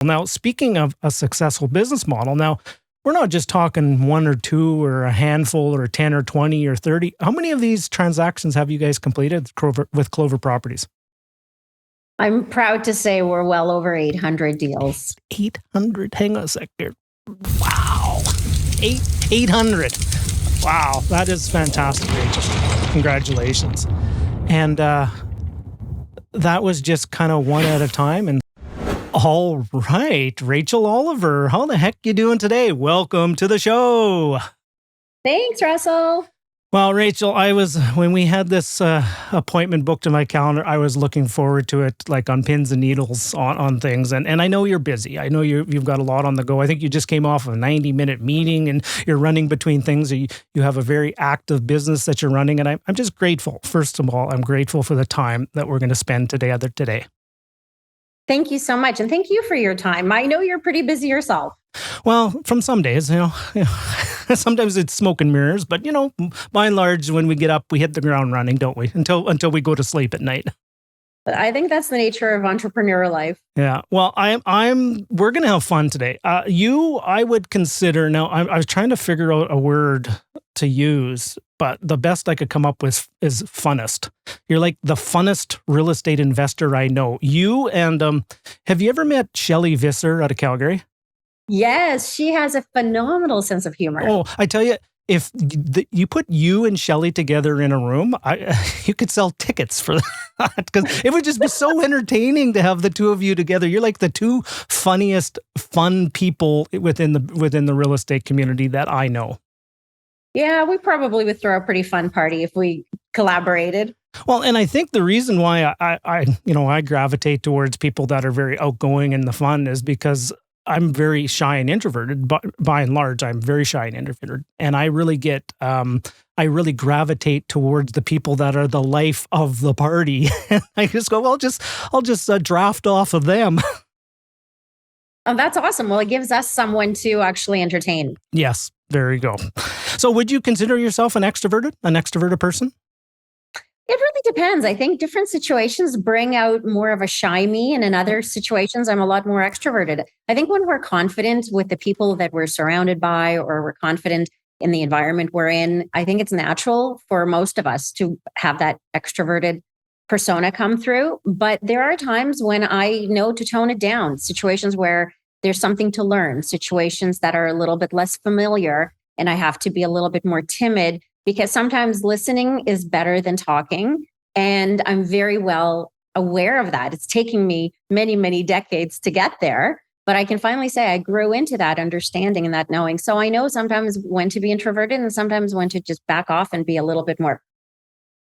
Now, speaking of a successful business model, now we're not just talking one or two or a handful or 10 or 20 or 30. How many of these transactions have you guys completed with Clover Properties? I'm proud to say we're well over 800 deals. 800? Hang on a second. Wow. 800. Wow. That is fantastic, Rachel. Congratulations. And that was just kind of one at a time. And all right, Rachel Oliver, how the heck you doing today? Welcome to the show. Thanks, Russell. Well, Rachel, when we had this appointment booked in my calendar, I was looking forward to it like on pins and needles on things. And I know you're busy. I know you've got a lot on the go. I think you just came off a 90-minute meeting and you're running between things. You have a very active business that you're running. And I'm just grateful. First of all, I'm grateful for the time that we're going to spend together today. Thank you so much. And thank you for your time. I know you're pretty busy yourself. Well, from some days, sometimes it's smoke and mirrors, but by and large, when we get up, we hit the ground running, don't we? Until we go to sleep at night. I think that's the nature of entrepreneurial life. Yeah. Well, we're going to have fun today. I would consider now, I was trying to figure out a word to use, but the best I could come up with is funnest. You're like the funnest real estate investor I know. You and have you ever met Shelley Visser out of Calgary? Yes, she has a phenomenal sense of humor. Oh, I tell you, if you put you and Shelley together in a room, you could sell tickets for that because it would just be so entertaining to have the two of you together. You're like the two funniest, fun people within the real estate community that I know. Yeah, we probably would throw a pretty fun party if we collaborated. Well, and I think the reason why I gravitate towards people that are very outgoing and the fun is because I'm very shy and introverted, but by and large, I'm very shy and introverted. And I really I really gravitate towards the people that are the life of the party. I just go, well, I'll just draft off of them. Oh, that's awesome. Well, it gives us someone to actually entertain. Yes, there you go. So would you consider yourself an extroverted person? It really depends. I think different situations bring out more of a shy me, and in other situations, I'm a lot more extroverted. I think when we're confident with the people that we're surrounded by, or we're confident in the environment we're in, I think it's natural for most of us to have that extroverted persona come through. But there are times when I know to tone it down, situations where there's something to learn, situations that are a little bit less familiar, and I have to be a little bit more timid. Because sometimes listening is better than talking. And I'm very well aware of that. It's taking me many, many decades to get there. But I can finally say I grew into that understanding and that knowing. So I know sometimes when to be introverted and sometimes when to just back off and be a little bit more.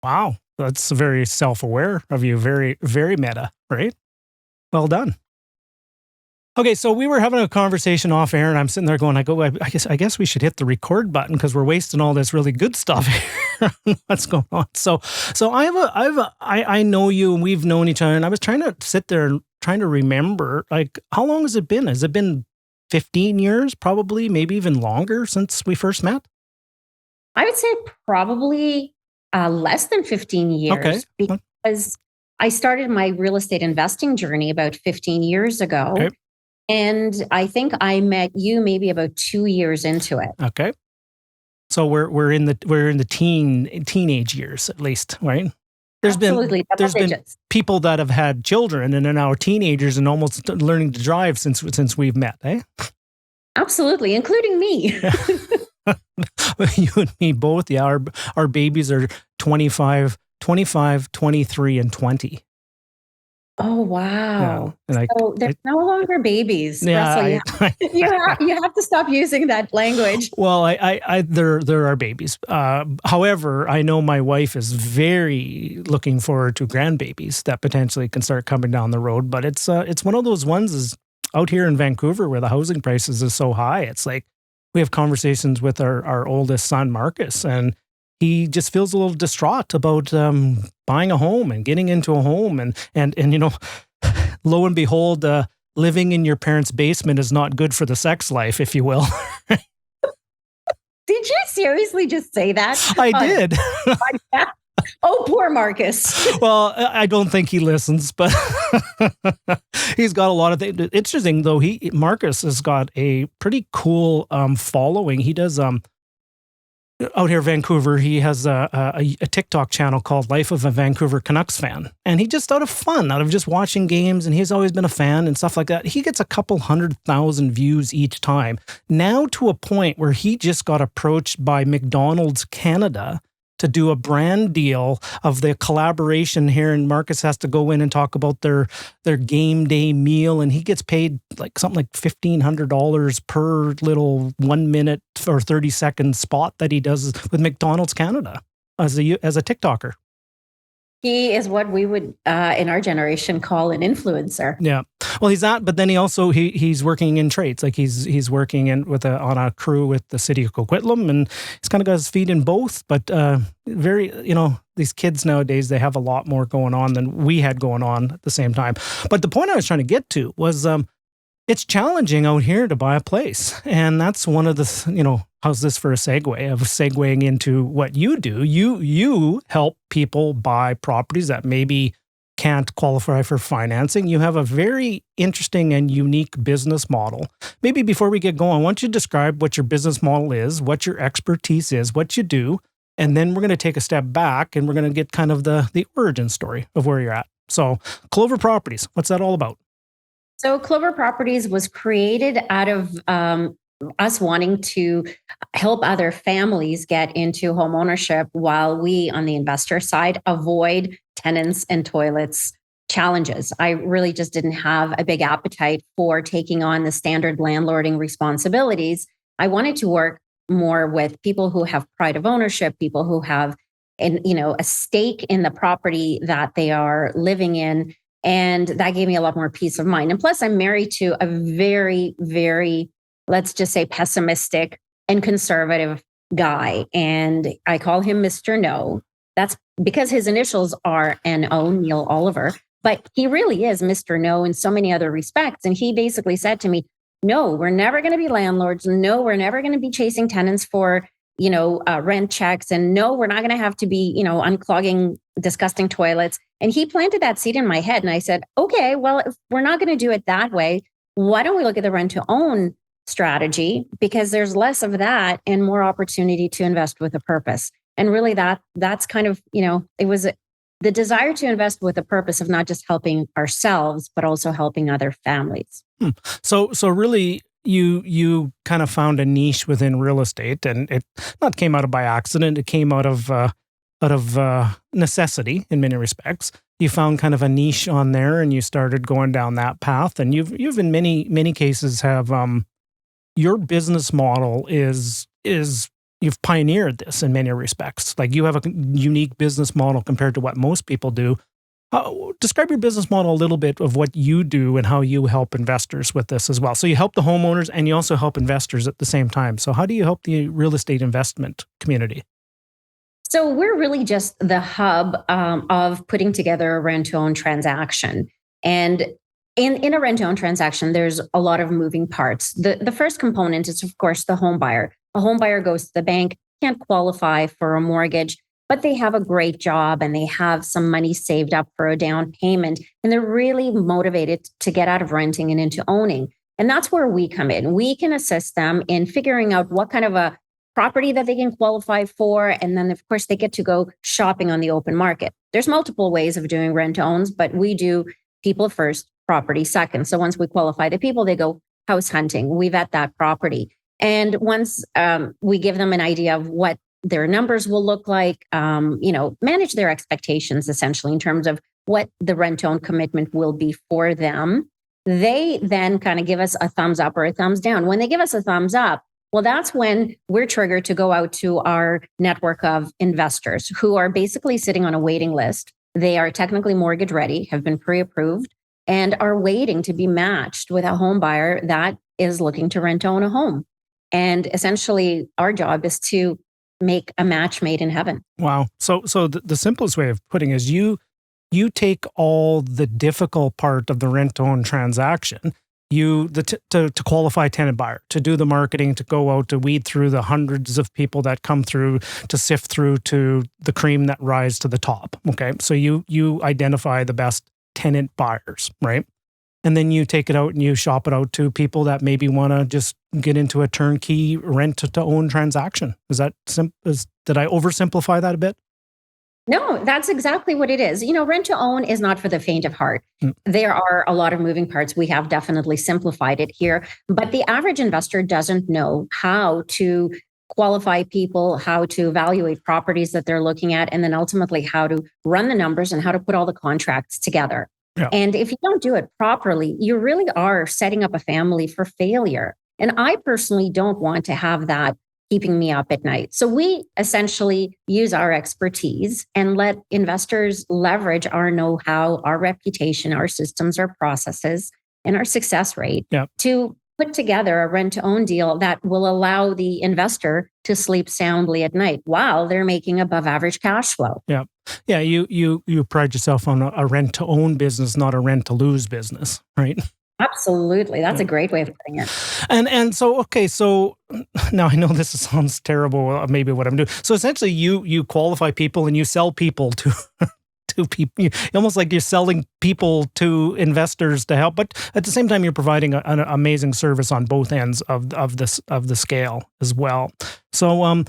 Wow. That's very self-aware of you. Very, very meta, right? Well done. Okay, so we were having a conversation off air, and I'm sitting there going, I guess we should hit the record button because we're wasting all this really good stuff here. What's going on? So I know you, and we've known each other, and I was trying to sit there and trying to remember, like, how long has it been? Has it been 15 years, probably, maybe even longer since we first met? I would say probably less than 15 years. Okay. Because I started my real estate investing journey about 15 years ago. Okay. And I think I met you maybe about 2 years into it. Okay. So we're in the teenage years at least, right? There's Absolutely. been people that have had children and are now teenagers and almost learning to drive since we've met, eh? Absolutely, including me. You and me both. Yeah, our babies are 25, 23, and 20. Oh, wow. Yeah. So they're no longer babies. Yeah, Russell, you have to stop using that language. Well, there are babies. However, I know my wife is very looking forward to grandbabies that potentially can start coming down the road. But it's one of those ones is out here in Vancouver where the housing prices is so high. It's like we have conversations with our oldest son, Marcus, and he just feels a little distraught about buying a home and getting into a home. And lo and behold, living in your parents' basement is not good for the sex life, if you will. Did you seriously just say that? I did. Oh, poor Marcus. Well, I don't think he listens, but he's got a lot of things. Interesting though, Marcus has got a pretty cool following. He does out here in Vancouver. He has a TikTok channel called Life of a Vancouver Canucks Fan, and he just out of fun, out of just watching games, and he's always been a fan and stuff like that. He gets a couple 100,000 views each time. Now to a point where he just got approached by McDonald's Canada to do a brand deal of the collaboration here, and Marcus has to go in and talk about their game day meal, and he gets paid like something like $1,500 per little 1 minute or 30-second spot that he does with McDonald's Canada as a TikToker. He is what we would, in our generation, call an influencer. Yeah, well, he's not. But then he's working in trades. Like he's working on a crew with the city of Coquitlam, and he's kind of got his feet in both. But these kids nowadays, they have a lot more going on than we had going on at the same time. But the point I was trying to get to was, it's challenging out here to buy a place, and that's one of the how's this for a segue of segueing into what you do? You help people buy properties that maybe can't qualify for financing. You have a very interesting and unique business model. Maybe before we get going, why don't you describe what your business model is, what your expertise is, what you do, and then we're going to take a step back and we're going to get kind of the origin story of where you're at. So, Clover Properties, what's that all about? So Clover Properties was created out of us wanting to help other families get into home ownership while we, on the investor side, avoid tenants and toilets challenges. I really just didn't have a big appetite for taking on the standard landlording responsibilities. I wanted to work more with people who have pride of ownership, people who have a stake in the property that they are living in. And that gave me a lot more peace of mind. And plus, I'm married to a very, very, let's just say, pessimistic and conservative guy. And I call him Mr. No. That's because his initials are N-O, Neil Oliver. But he really is Mr. No in so many other respects. And he basically said to me, no, we're never going to be landlords. No, we're never going to be chasing tenants for rent checks. And no, we're not going to have to be, unclogging disgusting toilets. And he planted that seed in my head. And I said, okay, well, if we're not going to do it that way, why don't we look at the rent to own strategy? Because there's less of that and more opportunity to invest with a purpose. And really that's kind of, it was the desire to invest with a purpose of not just helping ourselves, but also helping other families. So really, you kind of found a niche within real estate, and it not came out of by accident. It came out of necessity in many respects. You found kind of a niche on there, and you started going down that path. And you've in many cases have your business model is you've pioneered this in many respects. Like you have a unique business model compared to what most people do. Describe your business model a little bit of what you do and how you help investors with this as well. So you help the homeowners and you also help investors at the same time. So how do you help the real estate investment community? So we're really just the hub of putting together a rent-to-own transaction. And in a rent-to-own transaction, there's a lot of moving parts. The first component is, of course, the home buyer. A home buyer goes to the bank, can't qualify for a mortgage, but they have a great job and they have some money saved up for a down payment. And they're really motivated to get out of renting and into owning. And that's where we come in. We can assist them in figuring out what kind of a property that they can qualify for. And then, of course, they get to go shopping on the open market. There's multiple ways of doing rent to owns, but we do people first, property second. So once we qualify the people, they go house hunting. We vet that property. And once we give them an idea of what their numbers will look like, manage their expectations essentially in terms of what the rent-to-own commitment will be for them. They then kind of give us a thumbs up or a thumbs down. When they give us a thumbs up, well, that's when we're triggered to go out to our network of investors who are basically sitting on a waiting list. They are technically mortgage ready, have been pre-approved, and are waiting to be matched with a home buyer that is looking to rent-own a home. And essentially, our job is to make a match made in heaven. Wow. So the simplest way of putting it is you take all the difficult part of the rent-to-own transaction to qualify tenant buyer, to do the marketing, to go out to weed through the hundreds of people that come through, to sift through to the cream that rise to the top. Okay, so you identify the best tenant buyers, right? And then you take it out and you shop it out to people that maybe want to just get into a turnkey rent to own transaction. Is that did I oversimplify that a bit? No, that's exactly what it is. Rent to own is not for the faint of heart. There are a lot of moving parts. We have definitely simplified it here, but the average investor doesn't know how to qualify people, how to evaluate properties that they're looking at, and then ultimately how to run the numbers and how to put all the contracts together. Yeah. And if you don't do it properly, you really are setting up a family for failure. And I personally don't want to have that keeping me up at night. So we essentially use our expertise and let investors leverage our know-how, our reputation, our systems, our processes, and our success rate to put together a rent-to-own deal that will allow the investor to sleep soundly at night while they're making above average cash flow. Yeah. You pride yourself on a rent-to-own business, not a rent-to-lose business, right? Absolutely. That's a great way of putting it. And so, okay, so now I know this sounds terrible, maybe what I'm doing. So essentially you qualify people and you sell people to people, almost like you're selling people to investors to help, but at the same time you're providing an amazing service on both ends of the scale as well. So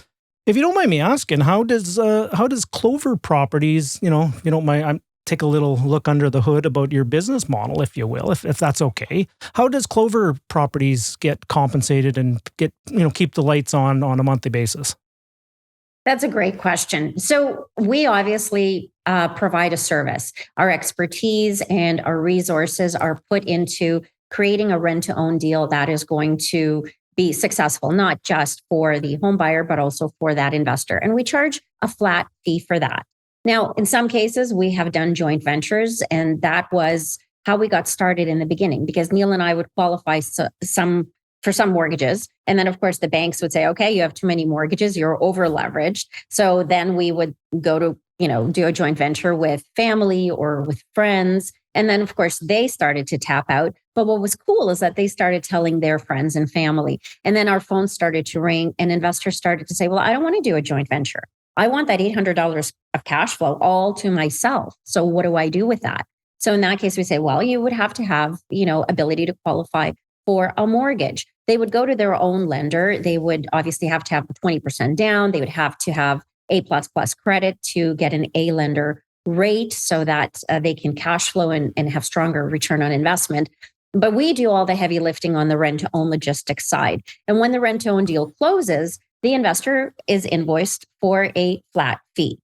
if you don't mind me asking, how does Clover Properties, if you don't mind, take a little look under the hood about your business model, if you will, if that's okay. How does Clover Properties get compensated and keep the lights on a monthly basis? That's a great question. So we obviously provide a service. Our expertise and our resources are put into creating a rent-to-own deal that is going to be successful, not just for the home buyer, but also for that investor. And we charge a flat fee for that. Now, in some cases, we have done joint ventures, and that was how we got started in the beginning, because Neil and I would qualify for some mortgages. And then, of course, the banks would say, okay, you have too many mortgages, you're over leveraged. So then we would go to, do a joint venture with family or with friends. And then, of course, they started to tap out. But what was cool is that they started telling their friends and family. And then our phones started to ring and investors started to say, well, I don't want to do a joint venture. I want that $800 of cash flow all to myself. So what do I do with that? So in that case, we say, well, you would have to have, ability to qualify for a mortgage. They would go to their own lender. They would obviously have to have 20% down. They would have to have A++ credit to get an A lender rate so that they can cash flow and have stronger return on investment. But we do all the heavy lifting on the rent-to-own logistics side. And when the rent-to-own deal closes, the investor is invoiced for a flat fee.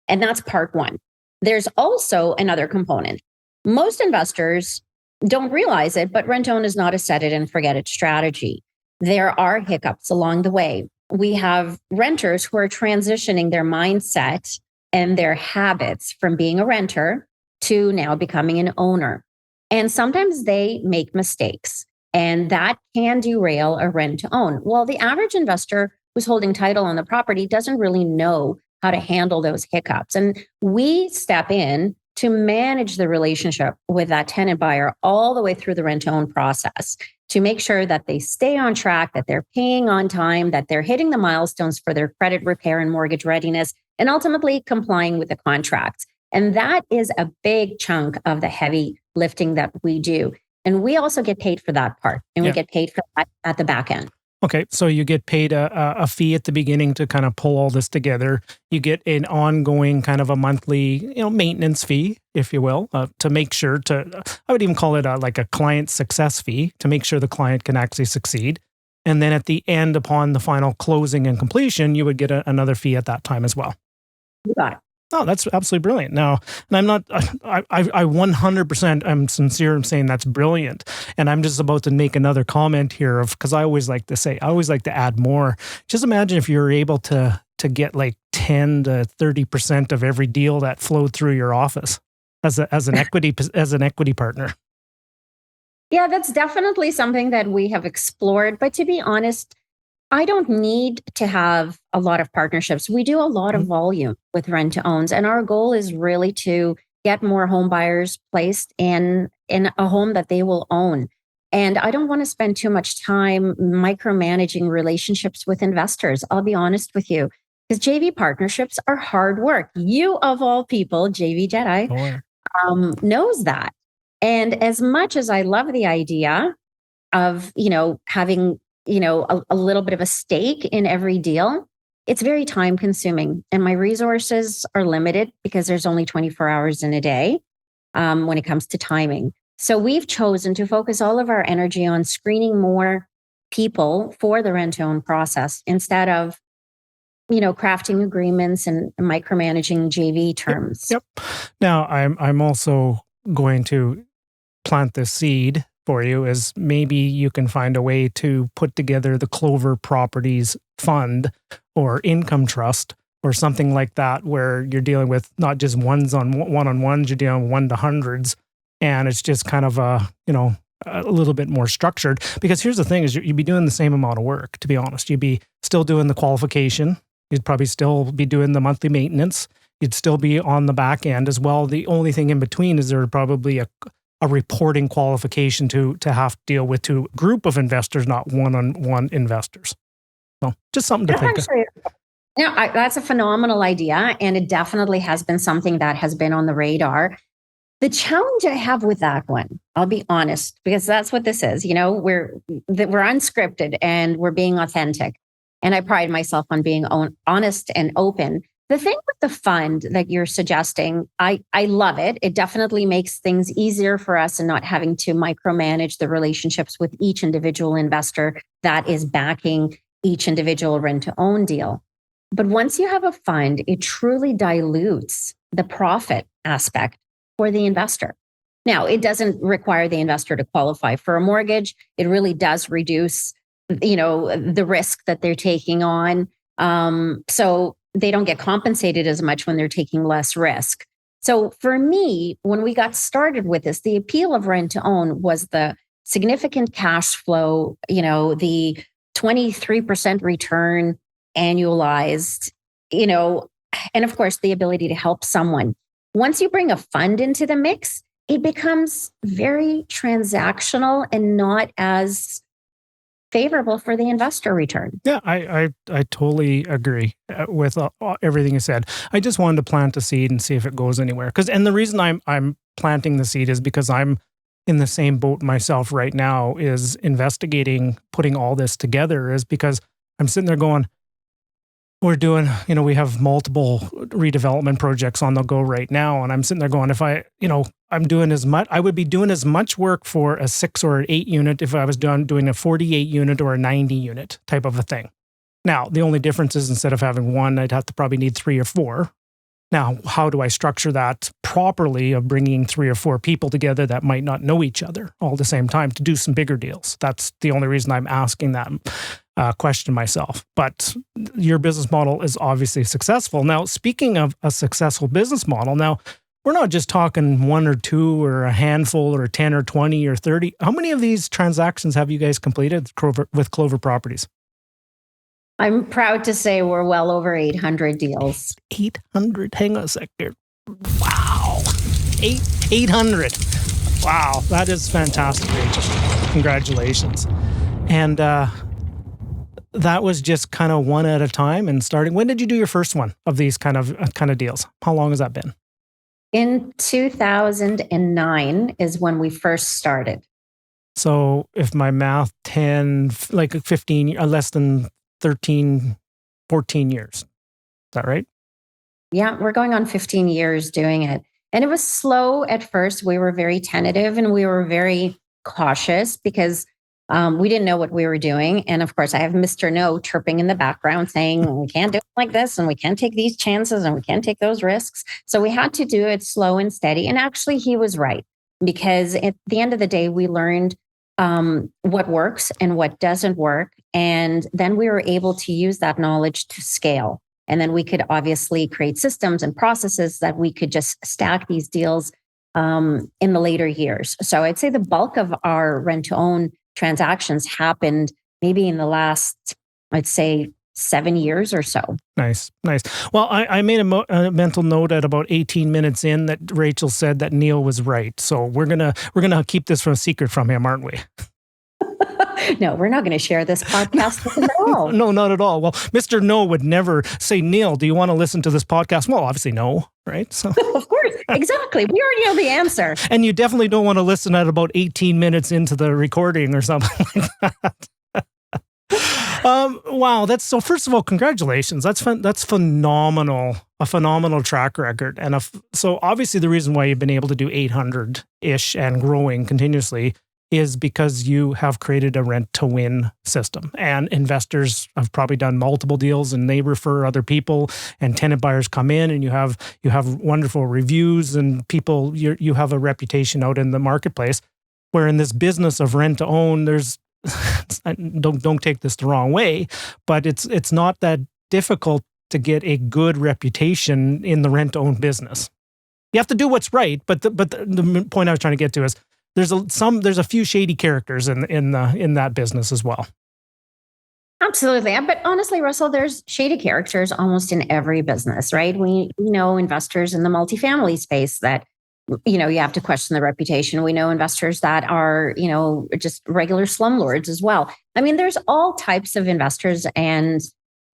And that's part one. There's also another component. Most investors don't realize it, but rent-to-own is not a set it and forget it strategy. There are hiccups along the way. We have renters who are transitioning their mindset and their habits from being a renter to now becoming an owner. And sometimes they make mistakes, and that can derail a rent-to-own. Well, the average investor who's holding title on the property doesn't really know how to handle those hiccups. And we step in to manage the relationship with that tenant buyer all the way through the rent-to-own process to make sure that they stay on track, that they're paying on time, that they're hitting the milestones for their credit repair and mortgage readiness, and ultimately complying with the contracts. And that is a big chunk of the heavy lifting that we do. And we also get paid for that part, and we get paid for that at the back end. Okay, so you get paid a fee at the beginning to kind of pull all this together. You get an ongoing kind of a monthly, maintenance fee, if you will, to make sure I would even call it like a client success fee to make sure the client can actually succeed. And then at the end, upon the final closing and completion, you would get another fee at that time as well. You got it. Oh, that's absolutely brilliant. Now, and I'm not, I 100%, I'm sincere in saying that's brilliant. And I'm just about to make another comment here because I always like to add more. Just imagine if you were able to get like 10 to 30% of every deal that flowed through your office as an equity partner. Yeah, that's definitely something that we have explored. But to be honest, I don't need to have a lot of partnerships. We do a lot of volume with rent-to-owns, and our goal is really to get more home buyers placed in a home that they will own. And I don't want to spend too much time micromanaging relationships with investors. I'll be honest with you, because JV partnerships are hard work. You, of all people, JV Jedi, knows that. And as much as I love the idea of, having, a little bit of a stake in every deal, it's very time consuming. And my resources are limited because there's only 24 hours in a day when it comes to timing. So we've chosen to focus all of our energy on screening more people for the rent-to-own process instead of, crafting agreements and micromanaging JV terms. Yep. Now, I'm also going to plant this seed for you is maybe you can find a way to put together the Clover Properties Fund or income trust or something like that, where you're dealing with not just one-on-ones, you're dealing with one to hundreds. And it's just kind of a little bit more structured, because here's the thing is you'd be doing the same amount of work, to be honest. You'd be still doing the qualification. You'd probably still be doing the monthly maintenance. You'd still be on the back end as well. The only thing in between is there probably a reporting qualification to have to deal with to a group of investors, not one-on-one investors. So just something to think of. That's a phenomenal idea. And it definitely has been something that has been on the radar. The challenge I have with that one, I'll be honest, because that's what this is. We're unscripted and we're being authentic. And I pride myself on being honest and open. The thing with the fund that you're suggesting, I love it. It definitely makes things easier for us and not having to micromanage the relationships with each individual investor that is backing each individual rent-to-own deal. But once you have a fund, it truly dilutes the profit aspect for the investor. Now, it doesn't require the investor to qualify for a mortgage. It really does reduce, the risk that they're taking on. So they don't get compensated as much when they're taking less risk. So for me, when we got started with this, the appeal of rent to own was the significant cash flow, the 23% return annualized, and of course, the ability to help someone. Once you bring a fund into the mix, it becomes very transactional and not as favorable for the investor return. Yeah, I totally agree with everything you said. I just wanted to plant a seed and see if it goes anywhere. And the reason I'm planting the seed is because I'm in the same boat myself right now, is investigating putting all this together, is because I'm sitting there going, we're doing, we have multiple redevelopment projects on the go right now. And I'm sitting there going, if I'm doing as much, I would be doing as much work for a 6 or an 8 unit if I was doing a 48 unit or a 90 unit type of a thing. Now, the only difference is instead of having one, I'd have to probably need 3 or 4. Now, how do I structure that properly of bringing 3 or 4 people together that might not know each other all at the same time to do some bigger deals? That's the only reason I'm asking that question myself. But your business model is obviously successful. Now, speaking of a successful business model, now, we're not just talking 1 or 2 or a handful or 10 or 20 or 30. How many of these transactions have you guys completed with Clover Properties? I'm proud to say we're well over 800 deals. 800? Hang on a second. Wow. 800. Wow. That is fantastic, Rachel. Congratulations. And that was just kind of one at a time and starting. When did you do your first one of these kind of deals? How long has that been? In 2009 is when we first started. So if my math, 15, less than 13, 14 years. Is that right? Yeah, we're going on 15 years doing it. And it was slow at first. We were very tentative and we were very cautious because we didn't know what we were doing. And of course, I have Mr. No chirping in the background saying, we can't do it like this and we can't take these chances and we can't take those risks. So we had to do it slow and steady. And actually, he was right, because at the end of the day, we learned what works and what doesn't work. And then we were able to use that knowledge to scale. And then we could obviously create systems and processes that we could just stack these deals in the later years. So I'd say the bulk of our rent-to-own transactions happened maybe in the last, I'd say, 7 years or so. Nice. Well, I made a mental note at about 18 minutes in that Rachel said that Neil was right. So we're gonna keep this from a secret from him, aren't we? No, we're not going to share this podcast with them at all. No, not at all. Well, Mr. No would never say, Neil, do you want to listen to this podcast? Well, obviously no, right? So, Of course, exactly. We already know the answer. and you definitely don't want to listen at about 18 minutes into the recording or something like that. Wow, that's so. First of all, congratulations. That's phenomenal. A phenomenal track record, and so obviously the reason why you've been able to do 800-ish and growing continuously is because you have created a rent-to-win system, and investors have probably done multiple deals, and they refer other people, and tenant buyers come in, and you have wonderful reviews, and people you have a reputation out in the marketplace. Where in this business of rent-to-own, there's don't take this the wrong way, but it's not that difficult to get a good reputation in the rent-to-own business. You have to do what's right, but the point I was trying to get to is there's a few shady characters in that business as well. Absolutely. But honestly, Russell, there's shady characters almost in every business, right? We know investors in the multifamily space that, you have to question the reputation. We know investors that are, just regular slumlords as well. I mean, there's all types of investors. And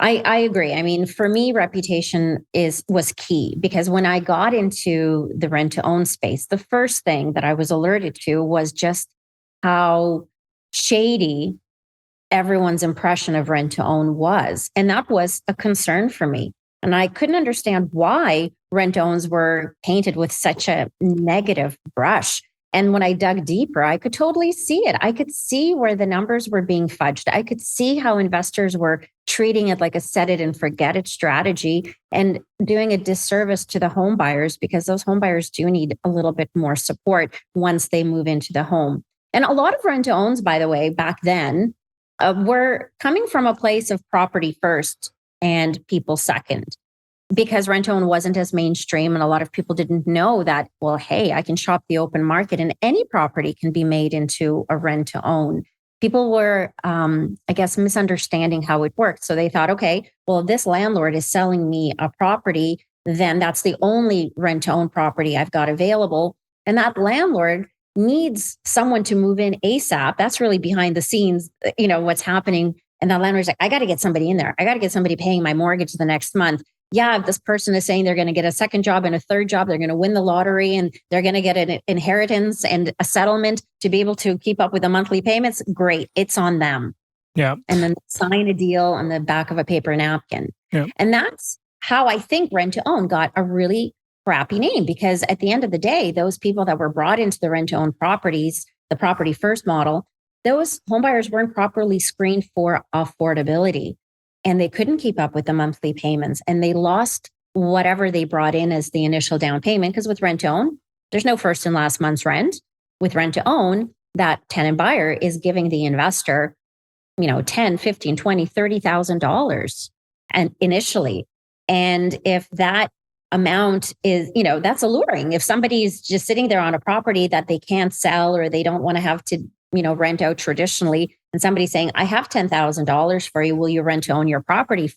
I agree. I mean, for me, reputation was key, because when I got into the rent to own space, the first thing that I was alerted to was just how shady everyone's impression of rent to own was. And that was a concern for me. And I couldn't understand why rent owns were painted with such a negative brush. And when I dug deeper, I could totally see it. I could see where the numbers were being fudged. I could see how investors were treating it like a set it and forget it strategy and doing a disservice to the home buyers, because those home buyers do need a little bit more support once they move into the home. And a lot of rent to owns, by the way, back then were coming from a place of property first and people second, because rent to own wasn't as mainstream. And a lot of people didn't know that, well, hey, I can shop the open market and any property can be made into a rent to own. People were, I guess, misunderstanding how it worked. So they thought, okay, well, if this landlord is selling me a property, then that's the only rent to own property I've got available. And that landlord needs someone to move in ASAP. That's really behind the scenes, what's happening. And the landlord's like, I got to get somebody in there. I got to get somebody paying my mortgage the next month. Yeah, if this person is saying they're going to get a second job and a third job, they're going to win the lottery and they're going to get an inheritance and a settlement to be able to keep up with the monthly payments. Great. It's on them. Yeah. And then sign a deal on the back of a paper napkin. Yeah. And that's how I think rent to own got a really crappy name, because at the end of the day, those people that were brought into the rent to own properties, the property first model, those homebuyers weren't properly screened for affordability, and they couldn't keep up with the monthly payments, and they lost whatever they brought in as the initial down payment. Because with rent to own, there's no first and last month's rent. With rent to own, that tenant buyer is giving the investor, $10, $15, $20, $30,000 and initially. And if that amount is, that's alluring. If somebody's just sitting there on a property that they can't sell, or they don't want to have to rent out traditionally, and somebody's saying, I have $10,000 for you, will you rent to own your property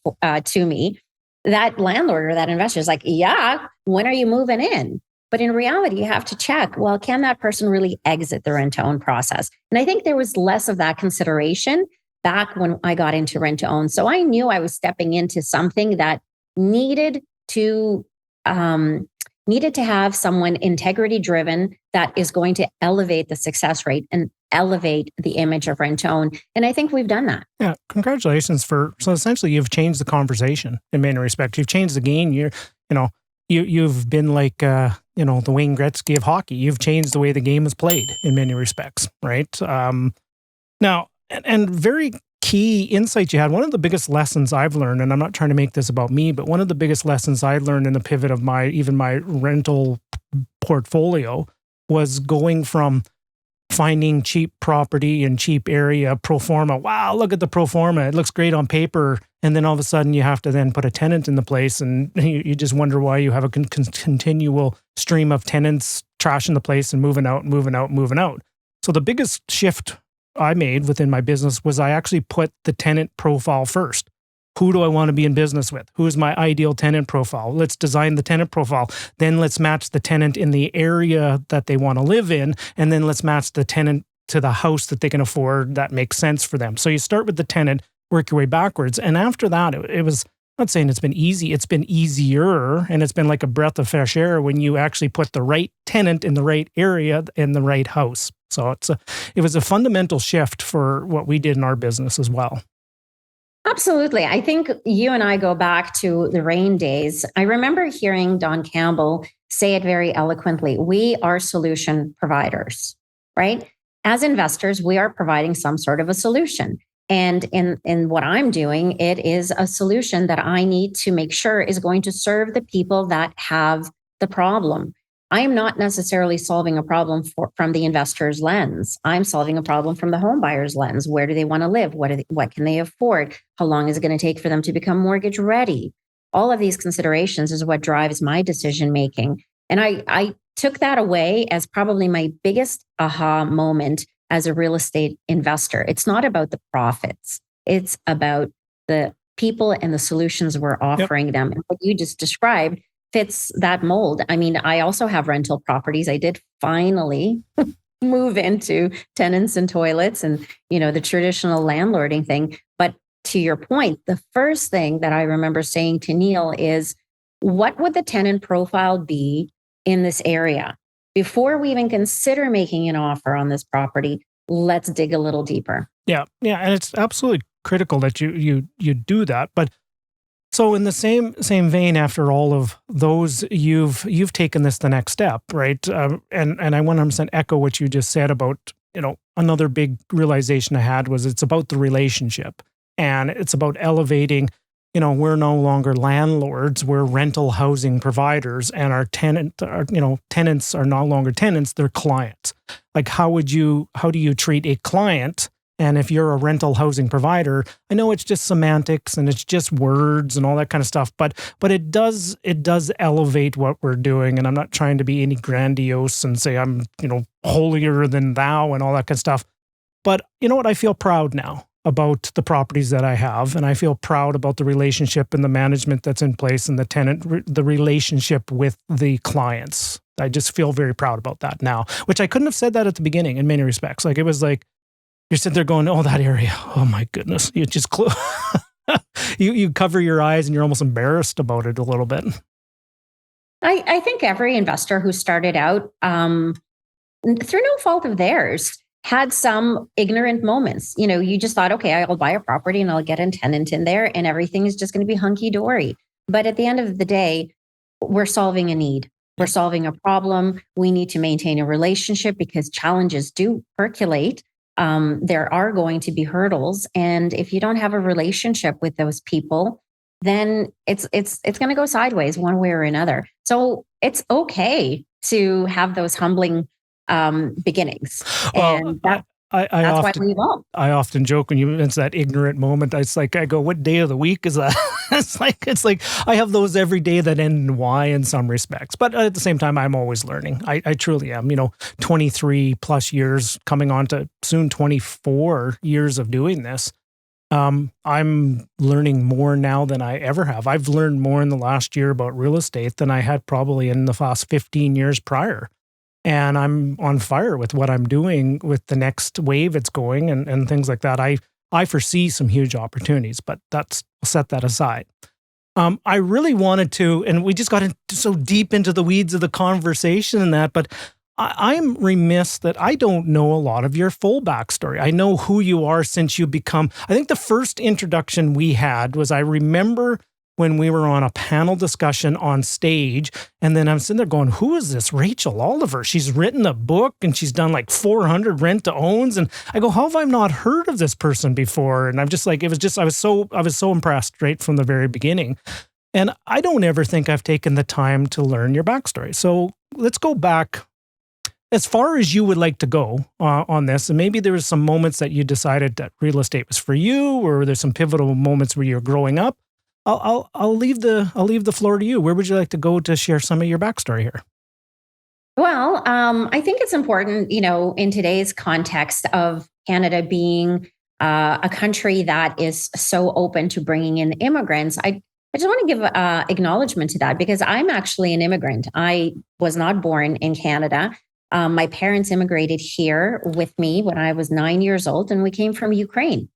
to me? That landlord or that investor is like, yeah, when are you moving in? But in reality, you have to check, well, can that person really exit the rent to own process? And I think there was less of that consideration back when I got into rent to own. So I knew I was stepping into something that needed to have someone integrity driven that is going to elevate the success rate and elevate the image of rent to own. And I think we've done that. Yeah. Congratulations so essentially you've changed the conversation in many respects. You've changed the game. You've been like, the Wayne Gretzky of hockey. You've changed the way the game is played in many respects. Right. Now, and very key insights you had. One of the biggest lessons I've learned, and I'm not trying to make this about me, but one of the biggest lessons I learned in the pivot of my rental portfolio was going from finding cheap property in cheap area, pro forma. Wow, look at the pro forma. It looks great on paper. And then all of a sudden you have to then put a tenant in the place, and you just wonder why you have a continual stream of tenants trashing the place and moving out. So the biggest shift I made within my business was I actually put the tenant profile first. Who do I want to be in business with? Who's my ideal tenant profile? Let's design the tenant profile. Then let's match the tenant in the area that they want to live in. And then let's match the tenant to the house that they can afford that makes sense for them. So you start with the tenant, work your way backwards. And after that, it was, I'm not saying it's been easy, it's been easier, and it's been like a breath of fresh air when you actually put the right tenant in the right area in the right house. So it was a fundamental shift for what we did in our business as well. Absolutely. I think you and I go back to the rain days. I remember hearing Don Campbell say it very eloquently. We are solution providers, right? As investors, we are providing some sort of a solution. And in what I'm doing, it is a solution that I need to make sure is going to serve the people that have the problem. I am not necessarily solving a problem from the investor's lens. I'm solving a problem from the home buyer's lens. Where do they want to live? What can they afford? How long is it going to take for them to become mortgage ready? All of these considerations is what drives my decision making. And I took that away as probably my biggest aha moment as a real estate investor. It's not about the profits. It's about the people and the solutions we're offering them. And what you just described fits that mold. I mean, I also have rental properties. I did finally move into tenants and toilets and, the traditional landlording thing. But to your point, the first thing that I remember saying to Neil is, what would the tenant profile be in this area? Before we even consider making an offer on this property, let's dig a little deeper. Yeah. And it's absolutely critical that you do that. But so in the same vein, after all of those, you've taken this the next step, right? And I 100% echo what you just said about, another big realization I had was it's about the relationship, and it's about elevating. We're no longer landlords, we're rental housing providers, and our tenants are no longer tenants, they're clients. Like how do you treat a client? And if you're a rental housing provider, I know it's just semantics and it's just words and all that kind of stuff, but it does elevate what we're doing. And I'm not trying to be any grandiose and say I'm, holier than thou and all that kind of stuff. But you know what? I feel proud now about the properties that I have, and I feel proud about the relationship and the management that's in place and the relationship with the clients. I just feel very proud about that now, which I couldn't have said that at the beginning in many respects. Like it was like, you're sitting there going, oh, that area. Oh my goodness. You just you cover your eyes and you're almost embarrassed about it a little bit. I think every investor who started out through no fault of theirs had some ignorant moments. You just thought, okay, I'll buy a property and I'll get a tenant in there and everything is just going to be hunky dory. But at the end of the day, we're solving a need. We're solving a problem. We need to maintain a relationship because challenges do percolate. There are going to be hurdles. And if you don't have a relationship with those people, then it's going to go sideways one way or another. So it's okay to have those humbling beginnts. And that's why we evolve. I often joke when you mention that ignorant moment. It's like, I go, what day of the week is that? it's like I have those every day that end in Y in some respects. But at the same time, I'm always learning. I truly am. 23 plus years, coming on to soon 24 years of doing this. I'm learning more now than I ever have. I've learned more in the last year about real estate than I had probably in the last 15 years prior. And I'm on fire with what I'm doing with the next wave it's going and things like that. I foresee some huge opportunities, but I'll set that aside. I really wanted to, and we just got so deep into the weeds of the conversation and that, but I'm remiss that I don't know a lot of your full backstory. I know who you are since you become, I think the first introduction we had was, I remember when we were on a panel discussion on stage, and then I'm sitting there going, who is this Rachel Oliver? She's written a book and she's done like 400 rent to owns. And I go, how have I not heard of this person before? And I'm just like, I was so impressed right from the very beginning. And I don't ever think I've taken the time to learn your backstory. So let's go back as far as you would like to go on this. And maybe there was some moments that you decided that real estate was for you, or there's some pivotal moments where you're growing up. I'll leave the floor to you. Where would you like to go to share some of your backstory here? Well, I think it's important, in today's context of Canada being a country that is so open to bringing in immigrants. I just want to give acknowledgement to that, because I'm actually an immigrant. I was not born in Canada. My parents immigrated here with me when I was 9 years old, and we came from Ukraine.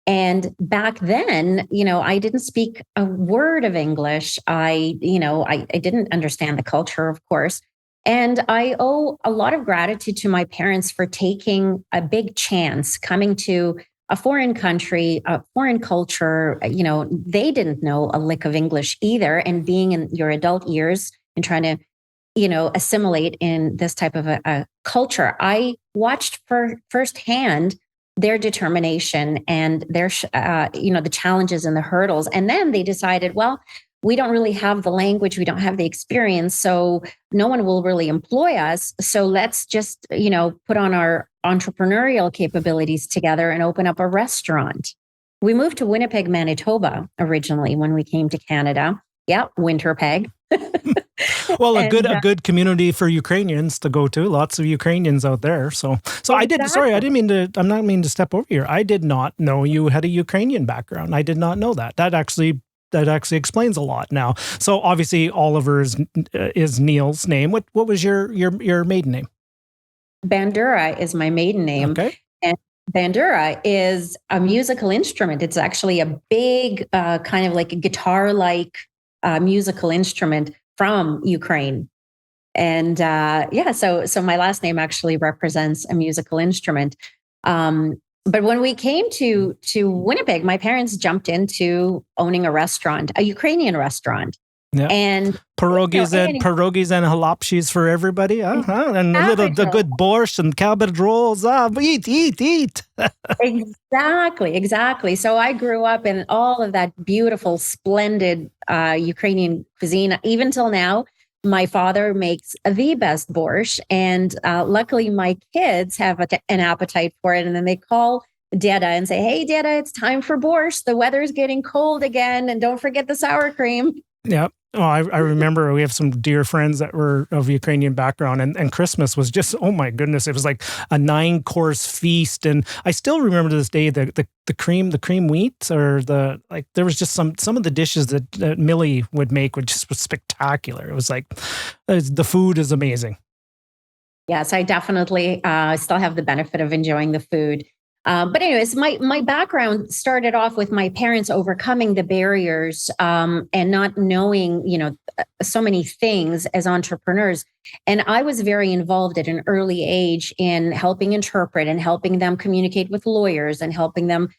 And back then, I didn't speak a word of English. I didn't understand the culture, of course. And I owe a lot of gratitude to my parents for taking a big chance coming to a foreign country, a foreign culture. They didn't know a lick of English either. And being in your adult years and trying to, assimilate in this type of a culture, I watched for firsthand their determination and their the challenges and the hurdles. And then they decided, well, we don't really have the language, we don't have the experience, so no one will really employ us, so let's just put on our entrepreneurial capabilities together and open up a restaurant. We moved to Winnipeg, Manitoba originally when we came to Canada. Yeah, Winterpeg. Well, a good community for Ukrainians to go to. Lots of Ukrainians out there. So exactly. I'm not meaning to step over here. I did not know you had a Ukrainian background. I did not know that. That actually explains a lot now. So obviously Oliver is Neil's name. What was your maiden name? Bandura is my maiden name. Okay. And bandura is a musical instrument. It's actually a big kind of like a guitar-like musical instrument from Ukraine. And so my last name actually represents a musical instrument. But when we came to Winnipeg, my parents jumped into owning a restaurant, a Ukrainian restaurant. Yeah. And pierogies and halapshis for everybody. Uh-huh. And the good borscht and cabbage rolls. Eat. Exactly. So I grew up in all of that beautiful, splendid Ukrainian cuisine. Even till now, my father makes the best borscht. And luckily, my kids have an appetite for it. And then they call Dada and say, hey, Dada, it's time for borscht. The weather's getting cold again. And don't forget the sour cream. Yeah. Oh, I remember we have some dear friends that were of Ukrainian background, and Christmas was just, oh my goodness, it was like a 9-course feast. And I still remember to this day the cream wheat, or there was just some of the dishes that Millie would make, which just was spectacular. It was like, the food is amazing. Yes, I definitely still have the benefit of enjoying the food. But anyways, my background started off with my parents overcoming the barriers and not knowing, so many things as entrepreneurs. And I was very involved at an early age in helping interpret and helping them communicate with lawyers and helping them,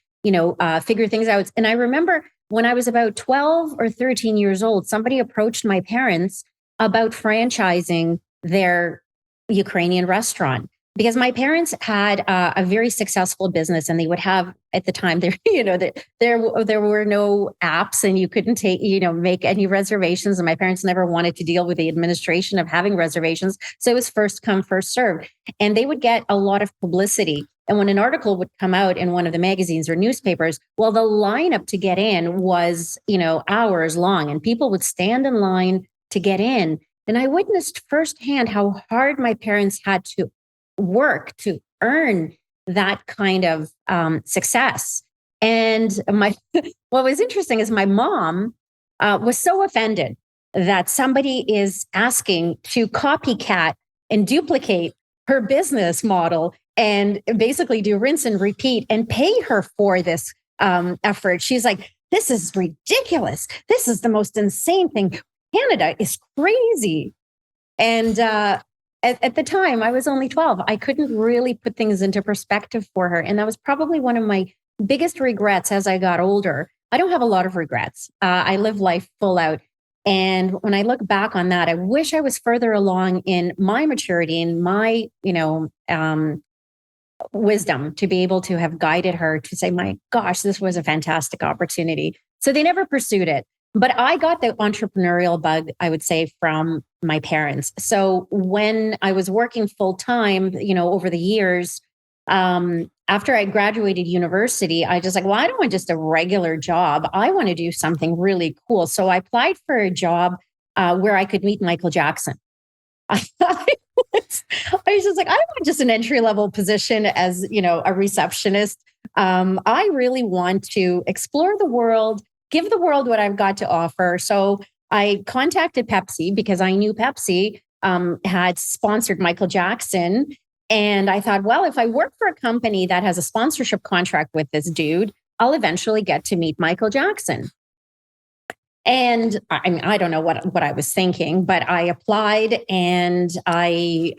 figure things out. And I remember when I was about 12 or 13 years old, somebody approached my parents about franchising their Ukrainian restaurant. Because my parents had a very successful business, and they would have at the time there were no apps, and you couldn't make any reservations. And my parents never wanted to deal with the administration of having reservations, so it was first come, first served. And they would get a lot of publicity. And when an article would come out in one of the magazines or newspapers, well, the lineup to get in was hours long, and people would stand in line to get in. And I witnessed firsthand how hard my parents had to work to earn that kind of success. And what was interesting is my mom was so offended that somebody is asking to copycat and duplicate her business model and basically do rinse and repeat and pay her for this effort. She's like, this is ridiculous. This is the most insane thing. Canada is crazy. And at the time, I was only 12. I couldn't really put things into perspective for her. And that was probably one of my biggest regrets as I got older. I don't have a lot of regrets. I live life full out. And when I look back on that, I wish I was further along in my maturity and my, wisdom to be able to have guided her to say, my gosh, this was a fantastic opportunity. So they never pursued it. But I got the entrepreneurial bug, I would say, from my parents. So when I was working full time, over the years, after I graduated university, I just well, I don't want just a regular job. I want to do something really cool. So I applied for a job where I could meet Michael Jackson. I was just I don't want just an entry-level position as, a receptionist. I really want to explore the world, give the world what I've got to offer. So I contacted Pepsi because I knew Pepsi had sponsored Michael Jackson. And I thought, well, if I work for a company that has a sponsorship contract with this dude, I'll eventually get to meet Michael Jackson. And I don't know what I was thinking, but I applied, and I,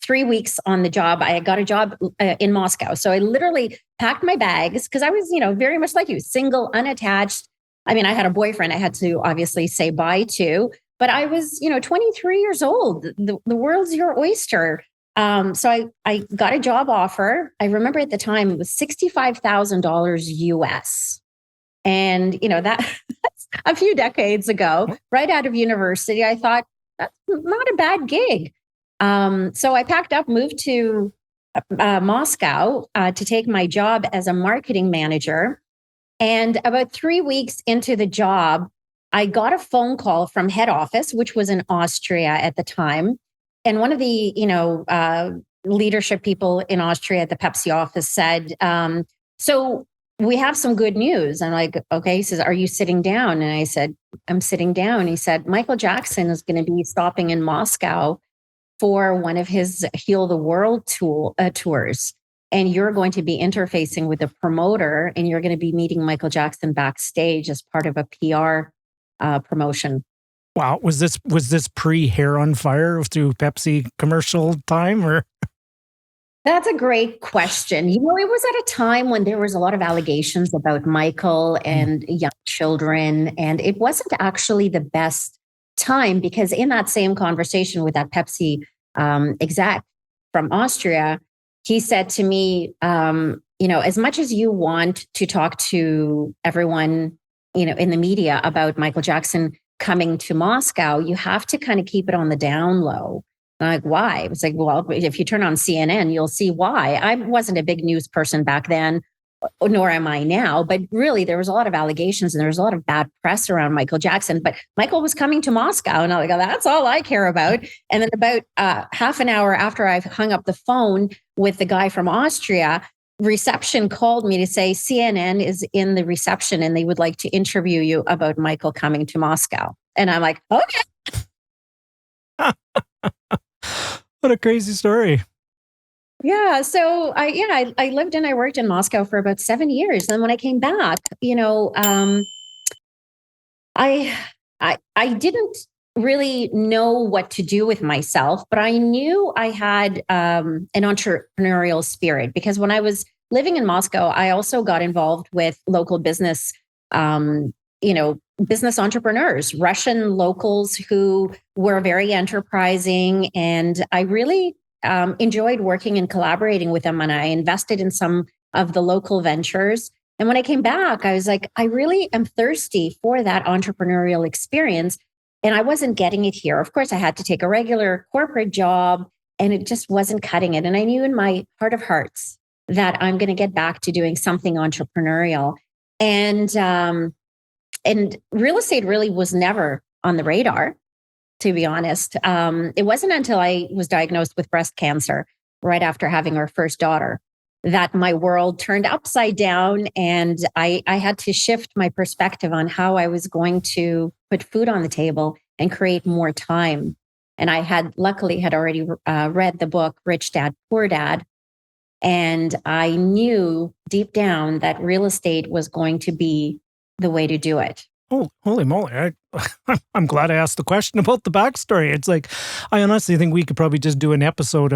3 weeks on the job, I got a job in Moscow. So I literally packed my bags because I was, very much like you, single, unattached. I mean, I had a boyfriend I had to obviously say bye to, but I was, 23 years old. The world's your oyster. So I got a job offer. I remember at the time it was $65,000 US. And, that's a few decades ago, right out of university. I thought, that's not a bad gig. So I packed up, moved to Moscow to take my job as a marketing manager. And about 3 weeks into the job, I got a phone call from head office, which was in Austria at the time. And one of the, leadership people in Austria at the Pepsi office said, so we have some good news. I'm like, okay. He says, are you sitting down? And I said, I'm sitting down. He said, Michael Jackson is going to be stopping in Moscow for one of his Heal the World tours. And you're going to be interfacing with the promoter, and you're going to be meeting Michael Jackson backstage as part of a PR promotion. Wow. Was this pre-Hair on Fire through Pepsi commercial time, or? That's a great question. It was at a time when there was a lot of allegations about Michael and young children, and it wasn't actually the best time, because in that same conversation with that Pepsi exec from Austria, he said to me, as much as you want to talk to everyone, in the media about Michael Jackson coming to Moscow, you have to kind of keep it on the down low. I'm like, why? It was like, well, if you turn on CNN, you'll see why. I wasn't a big news person back then, nor am I now. But really, there was a lot of allegations and there was a lot of bad press around Michael Jackson. But Michael was coming to Moscow, and I'm like, that's all I care about. And then about half an hour after I hung up the phone with the guy from Austria, reception called me to say CNN is in the reception and they would like to interview you about Michael coming to Moscow. And I'm like, okay. What a crazy story. Yeah. So I lived and I worked in Moscow for about 7 years. And when I came back, I didn't really know what to do with myself, but I knew I had an entrepreneurial spirit, because when I was living in Moscow, I also got involved with local business, business entrepreneurs, Russian locals who were very enterprising. And I really enjoyed working and collaborating with them. And I invested in some of the local ventures. And when I came back, I was like, I really am thirsty for that entrepreneurial experience. And I wasn't getting it here. Of course, I had to take a regular corporate job, and it just wasn't cutting it. And I knew in my heart of hearts that I'm going to get back to doing something entrepreneurial. And real estate really was never on the radar, to be honest. It wasn't until I was diagnosed with breast cancer right after having our first daughter that my world turned upside down, and I had to shift my perspective on how I was going to put food on the table and create more time. And I had luckily already read the book Rich Dad, Poor Dad. And I knew deep down that real estate was going to be the way to do it. Oh, holy moly. I'm glad I asked the question about the backstory. It's like, I honestly think we could probably just do an episode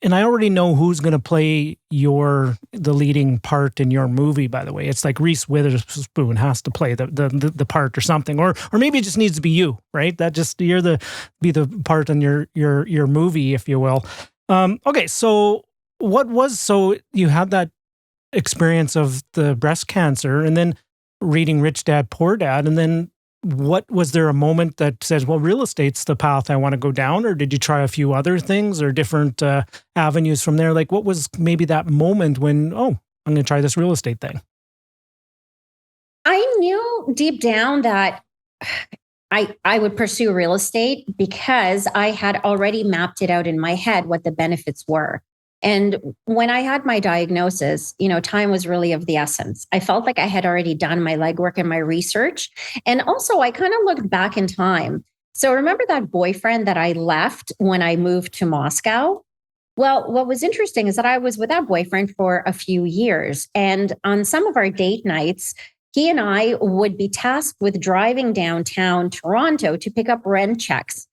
and I already know who's going to play the leading part in your movie, by the way. It's like Reese Witherspoon has to play the part or something, or maybe it just needs to be you, right? That just, be the part in your movie, if you will. Okay. So so you had that experience of the breast cancer, and then reading Rich Dad, Poor Dad, and then was there a moment that says, well, real estate's the path I want to go down, or did you try a few other things or different avenues from there? Like, what was maybe that moment when, I'm going to try this real estate thing? I knew deep down that I would pursue real estate because I had already mapped it out in my head what the benefits were. And when I had my diagnosis, time was really of the essence. I felt like I had already done my legwork and my research. And also, I kind of looked back in time. So remember that boyfriend that I left when I moved to Moscow? Well, what was interesting is that I was with that boyfriend for a few years. And on some of our date nights, he and I would be tasked with driving downtown Toronto to pick up rent checks.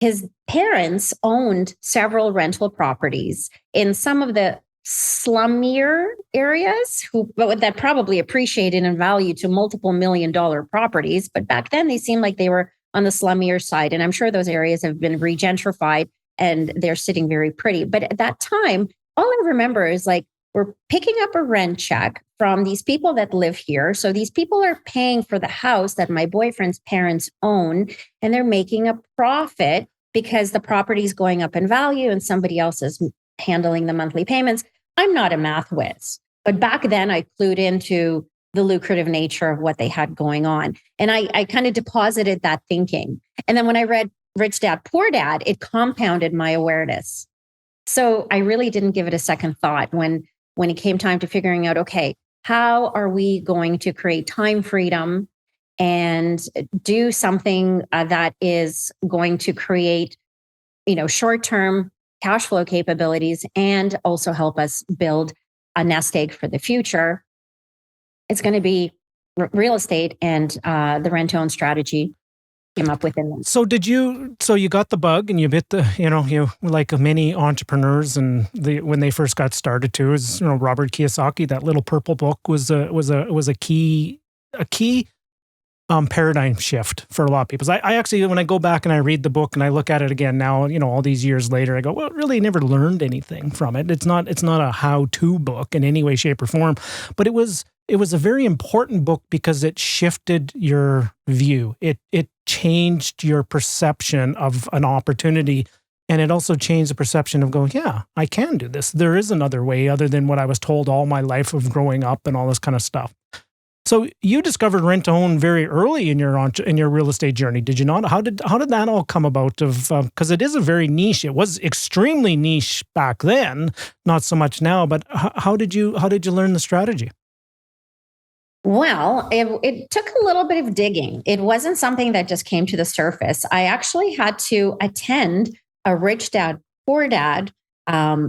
His parents owned several rental properties in some of the slummier areas but that probably appreciated in value to multiple $1 million properties. But back then they seemed like they were on the slummier side. And I'm sure those areas have been regentrified and they're sitting very pretty. But at that time, all I remember is like, we're picking up a rent check from these people that live here. So these people are paying for the house that my boyfriend's parents own, and they're making a profit because the property is going up in value and somebody else is handling the monthly payments. I'm not a math whiz, but back then I clued into the lucrative nature of what they had going on. And I kind of deposited that thinking. And then when I read Rich Dad, Poor Dad, it compounded my awareness. So I really didn't give it a second thought when it came time to figuring out, okay, how are we going to create time freedom and do something that is going to create, short-term cash flow capabilities and also help us build a nest egg for the future? It's going to be real estate, and the rent-to-own strategy came up within them. So you got the bug and you bit you like many entrepreneurs and when they first got started too, is, Robert Kiyosaki, that little purple book was a key paradigm shift for a lot of people. I actually, when I go back and I read the book and I look at it again now, all these years later, I go, well, really never learned anything from it. It's not a how-to book in any way, shape or form, but it was a very important book because it shifted your view. It changed your perception of an opportunity. And it also changed the perception of going, yeah, I can do this. There is another way other than what I was told all my life of growing up and all this kind of stuff. So you discovered rent to own very early in your real estate journey, did you not? How did that all come about? Because it is a very niche. It was extremely niche back then, not so much now. But how did you learn the strategy? Well, it took a little bit of digging. It wasn't something that just came to the surface. I actually had to attend a Rich Dad, Poor Dad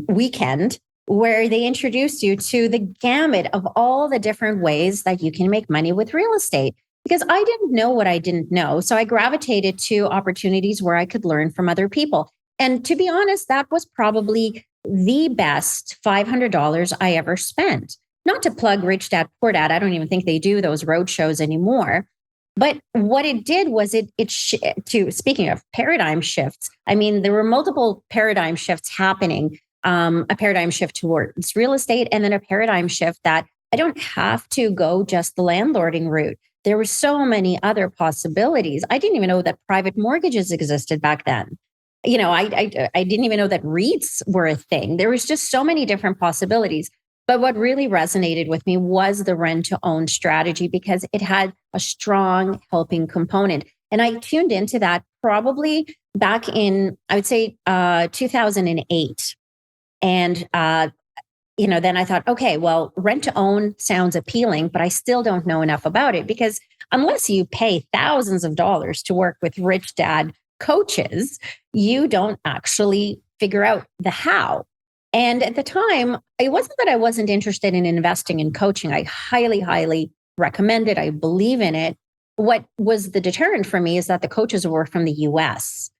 weekend where they introduced you to the gamut of all the different ways that you can make money with real estate. Because I didn't know what I didn't know. So I gravitated to opportunities where I could learn from other people. And to be honest, that was probably the best $500 I ever spent. Not to plug Rich Dad, Poor Dad. I don't even think they do those road shows anymore. But what it did was speaking of paradigm shifts, I mean, there were multiple paradigm shifts happening. A paradigm shift towards real estate, and then a paradigm shift that I don't have to go just the landlording route. There were so many other possibilities. I didn't even know that private mortgages existed back then. I didn't even know that REITs were a thing. There was just so many different possibilities. But what really resonated with me was the rent to own strategy because it had a strong helping component. And I tuned into that probably back in, I would say, 2008. And, then I thought, okay, well, rent to own sounds appealing, but I still don't know enough about it because unless you pay thousands of dollars to work with Rich Dad coaches, you don't actually figure out the how. And at the time, it wasn't that I wasn't interested in investing in coaching. I highly, highly recommend it. I believe in it. What was the deterrent for me is that the coaches were from the US.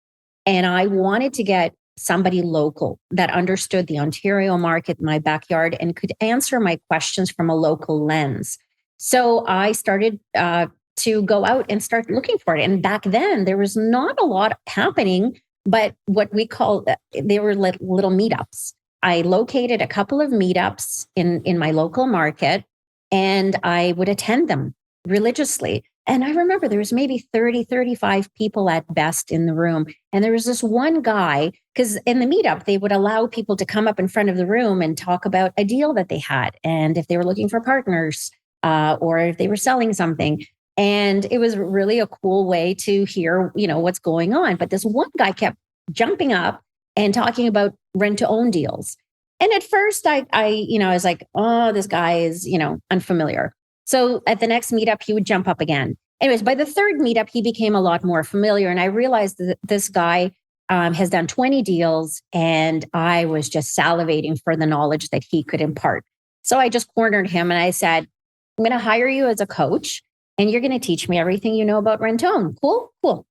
And I wanted to get somebody local that understood the Ontario market in my backyard and could answer my questions from a local lens. So I started to go out and start looking for it. And back then, there was not a lot happening, but what we call, they were little meetups. I located a couple of meetups in my local market, and I would attend them religiously. And I remember there was maybe 30, 35 people at best in the room. And there was this one guy, because in the meetup, they would allow people to come up in front of the room and talk about a deal that they had. And if they were looking for partners or if they were selling something. And it was really a cool way to hear, what's going on. But this one guy kept jumping up and talking about rent to own deals. And at first I was like, oh, this guy is, unfamiliar. So at the next meetup, he would jump up again. Anyways, by the third meetup, he became a lot more familiar. And I realized that this guy has done 20 deals, and I was just salivating for the knowledge that he could impart. So I just cornered him and I said, I'm going to hire you as a coach, and you're going to teach me everything you know about rent-to-own. Cool, cool.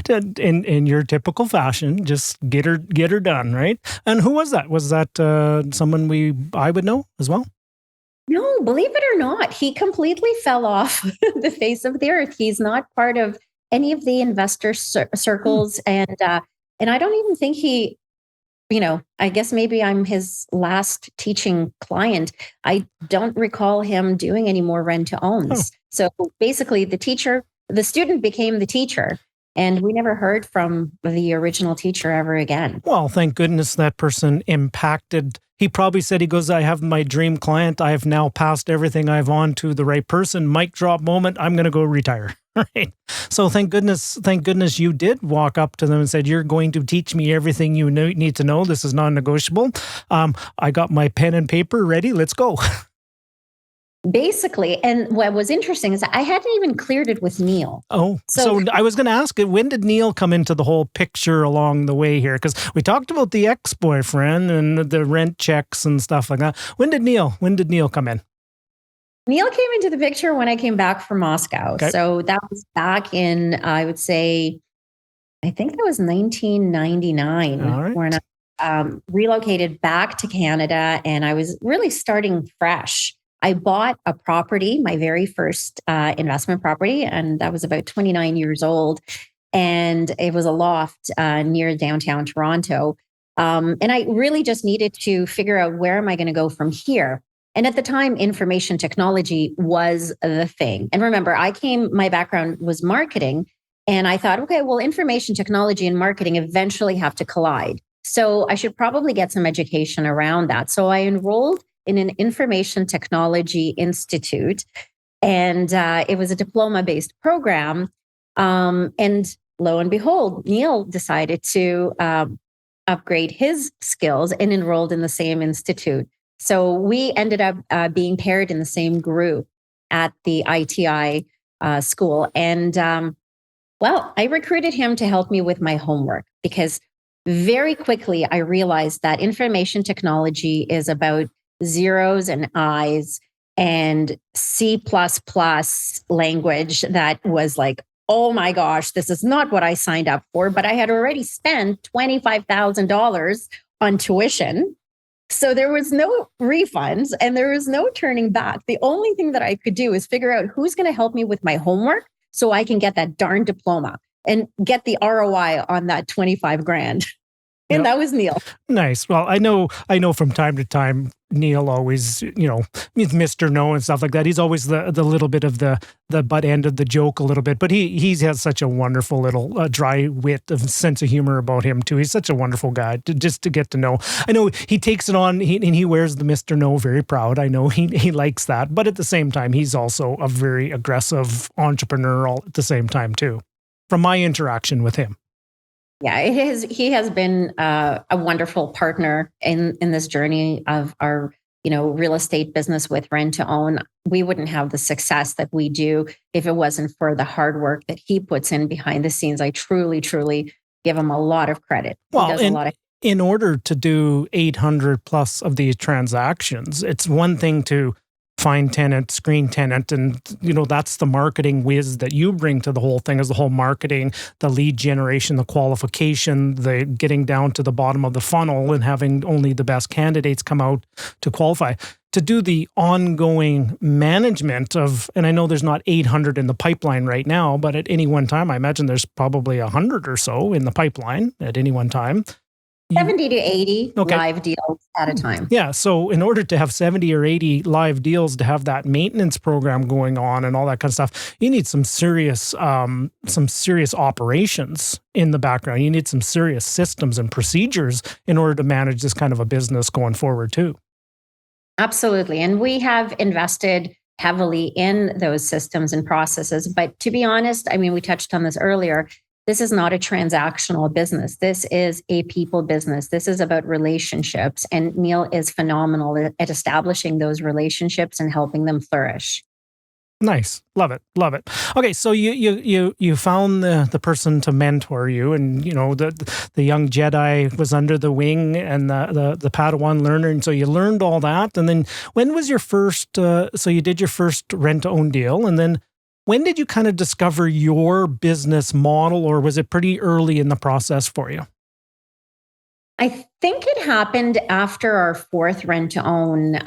In your typical fashion, just get her done, right? And who was that? Was that someone I would know as well? No, believe it or not, he completely fell off the face of the earth. He's not part of any of the investor circles, and I don't even think he. I guess maybe I'm his last teaching client. I don't recall him doing any more rent-to-owns. So basically, the student became the teacher, and we never heard from the original teacher ever again. Well, thank goodness that person impacted. He probably said, he goes, I have my dream client. I have now passed everything I've on to the right person. Mic drop moment. I'm going to go retire. Right. So thank goodness you did walk up to them and said, you're going to teach me everything you need to know. This is non-negotiable. I got my pen and paper ready. Let's go. Basically, and what was interesting is I hadn't even cleared it with Neil. Oh, so I was going to ask it, when did Neil come into the whole picture along the way here? Because we talked about the ex-boyfriend and the rent checks and stuff like that. When did Neil come in? Neil came into the picture when I came back from Moscow. Okay. So that was back in, I would say, I think that was 1999. All right. When I relocated back to Canada, and I was really starting fresh. I bought a property, my very first investment property, and that was about 29 years old. And it was a loft near downtown Toronto. And I really just needed to figure out, where am I going to go from here? And at the time, information technology was the thing. And remember, my background was marketing. And I thought, okay, well, information technology and marketing eventually have to collide. So I should probably get some education around that. So I enrolled in an information technology institute, and it was a diploma-based program. And lo and behold, Neil decided to upgrade his skills and enrolled in the same institute. So we ended up being paired in the same group at the ITI school. And I recruited him to help me with my homework, because very quickly I realized that information technology is about zeros and I's and C++ language that was like, oh my gosh, this is not what I signed up for. But I had already spent $25,000 on tuition. So there was no refunds and there was no turning back. The only thing that I could do is figure out who's going to help me with my homework so I can get that darn diploma and get the ROI on that 25 grand. And that was Neil. Nice. Well, I know from time to time, Neil always, he's Mr. No and stuff like that. He's always the little bit of the butt end of the joke a little bit, but he has such a wonderful little dry wit of sense of humor about him too. He's such a wonderful guy just to get to know. I know he takes it on, and he wears the Mr. No very proud. I know he likes that, but at the same time, he's also a very aggressive entrepreneur all at the same time too, from my interaction with him. Yeah, he has been a wonderful partner in this journey of our, real estate business with rent to own. We wouldn't have the success that we do if it wasn't for the hard work that he puts in behind the scenes. I truly, truly give him a lot of credit. Well, in order to do 800 plus of these transactions, it's one thing to find tenant, screen tenant, and that's the marketing whiz that you bring to the whole thing, is the whole marketing, the lead generation, the qualification, the getting down to the bottom of the funnel and having only the best candidates come out to qualify. To do the ongoing management of, and I know there's not 800 in the pipeline right now, but at any one time, I imagine there's probably 100 or so in the pipeline at any one time. 70 to 80 live deals at a time. Yeah. So in order to have 70 or 80 live deals, to have that maintenance program going on and all that kind of stuff, you need some serious operations in the background. You need some serious systems and procedures in order to manage this kind of a business going forward too. Absolutely. And we have invested heavily in those systems and processes. But to be honest, we touched on this earlier, this is not a transactional business. This is a people business. This is about relationships. And Neil is phenomenal at establishing those relationships and helping them flourish. Nice. Love it. Love it. Okay, so you found the person to mentor you, and the young Jedi was under the wing, and the Padawan learner, and so you learned all that. And then when was your first so you did your first rent to own deal, and then when did you kind of discover your business model, or was it pretty early in the process for you? I think it happened after our fourth rent to own,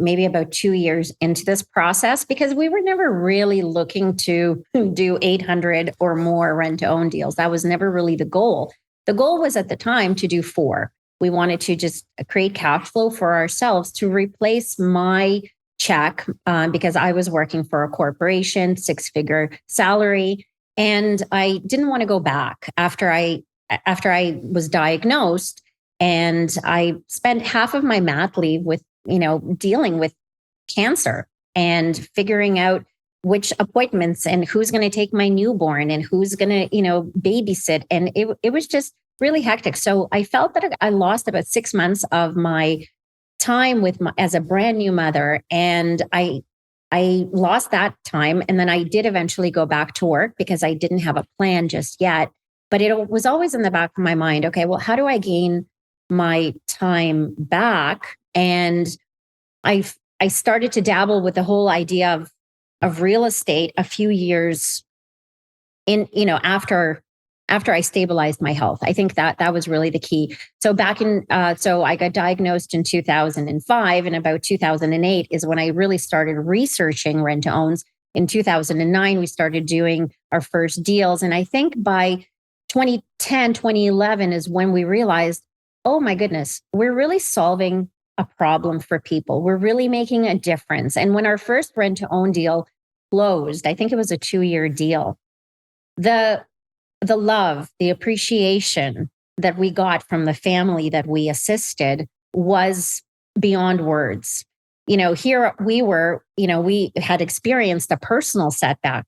maybe about 2 years into this process, because we were never really looking to do 800 or more rent to own deals. That was never really the goal. The goal was at the time to do four. We wanted to just create cash flow for ourselves to replace my check because I was working for a corporation, six-figure salary, and I didn't want to go back after I was diagnosed. And I spent half of my mat leave with, dealing with cancer and figuring out which appointments and who's going to take my newborn and who's going to, babysit. And it was just really hectic. So I felt that I lost about 6 months of my time as a brand new mother. And I lost that time. And then I did eventually go back to work because I didn't have a plan just yet. But it was always in the back of my mind. Okay, well, how do I gain my time back? And I started to dabble with the whole idea of real estate a few years in, after I stabilized my health. I think that was really the key. So so I got diagnosed in 2005, and about 2008 is when I really started researching rent to owns. In 2009, we started doing our first deals. And I think by 2010, 2011 is when we realized, oh my goodness, we're really solving a problem for people. We're really making a difference. And when our first rent to own deal closed, I think it was a 2-year deal, the love, the appreciation that we got from the family that we assisted was beyond words. Here we were, we had experienced a personal setback,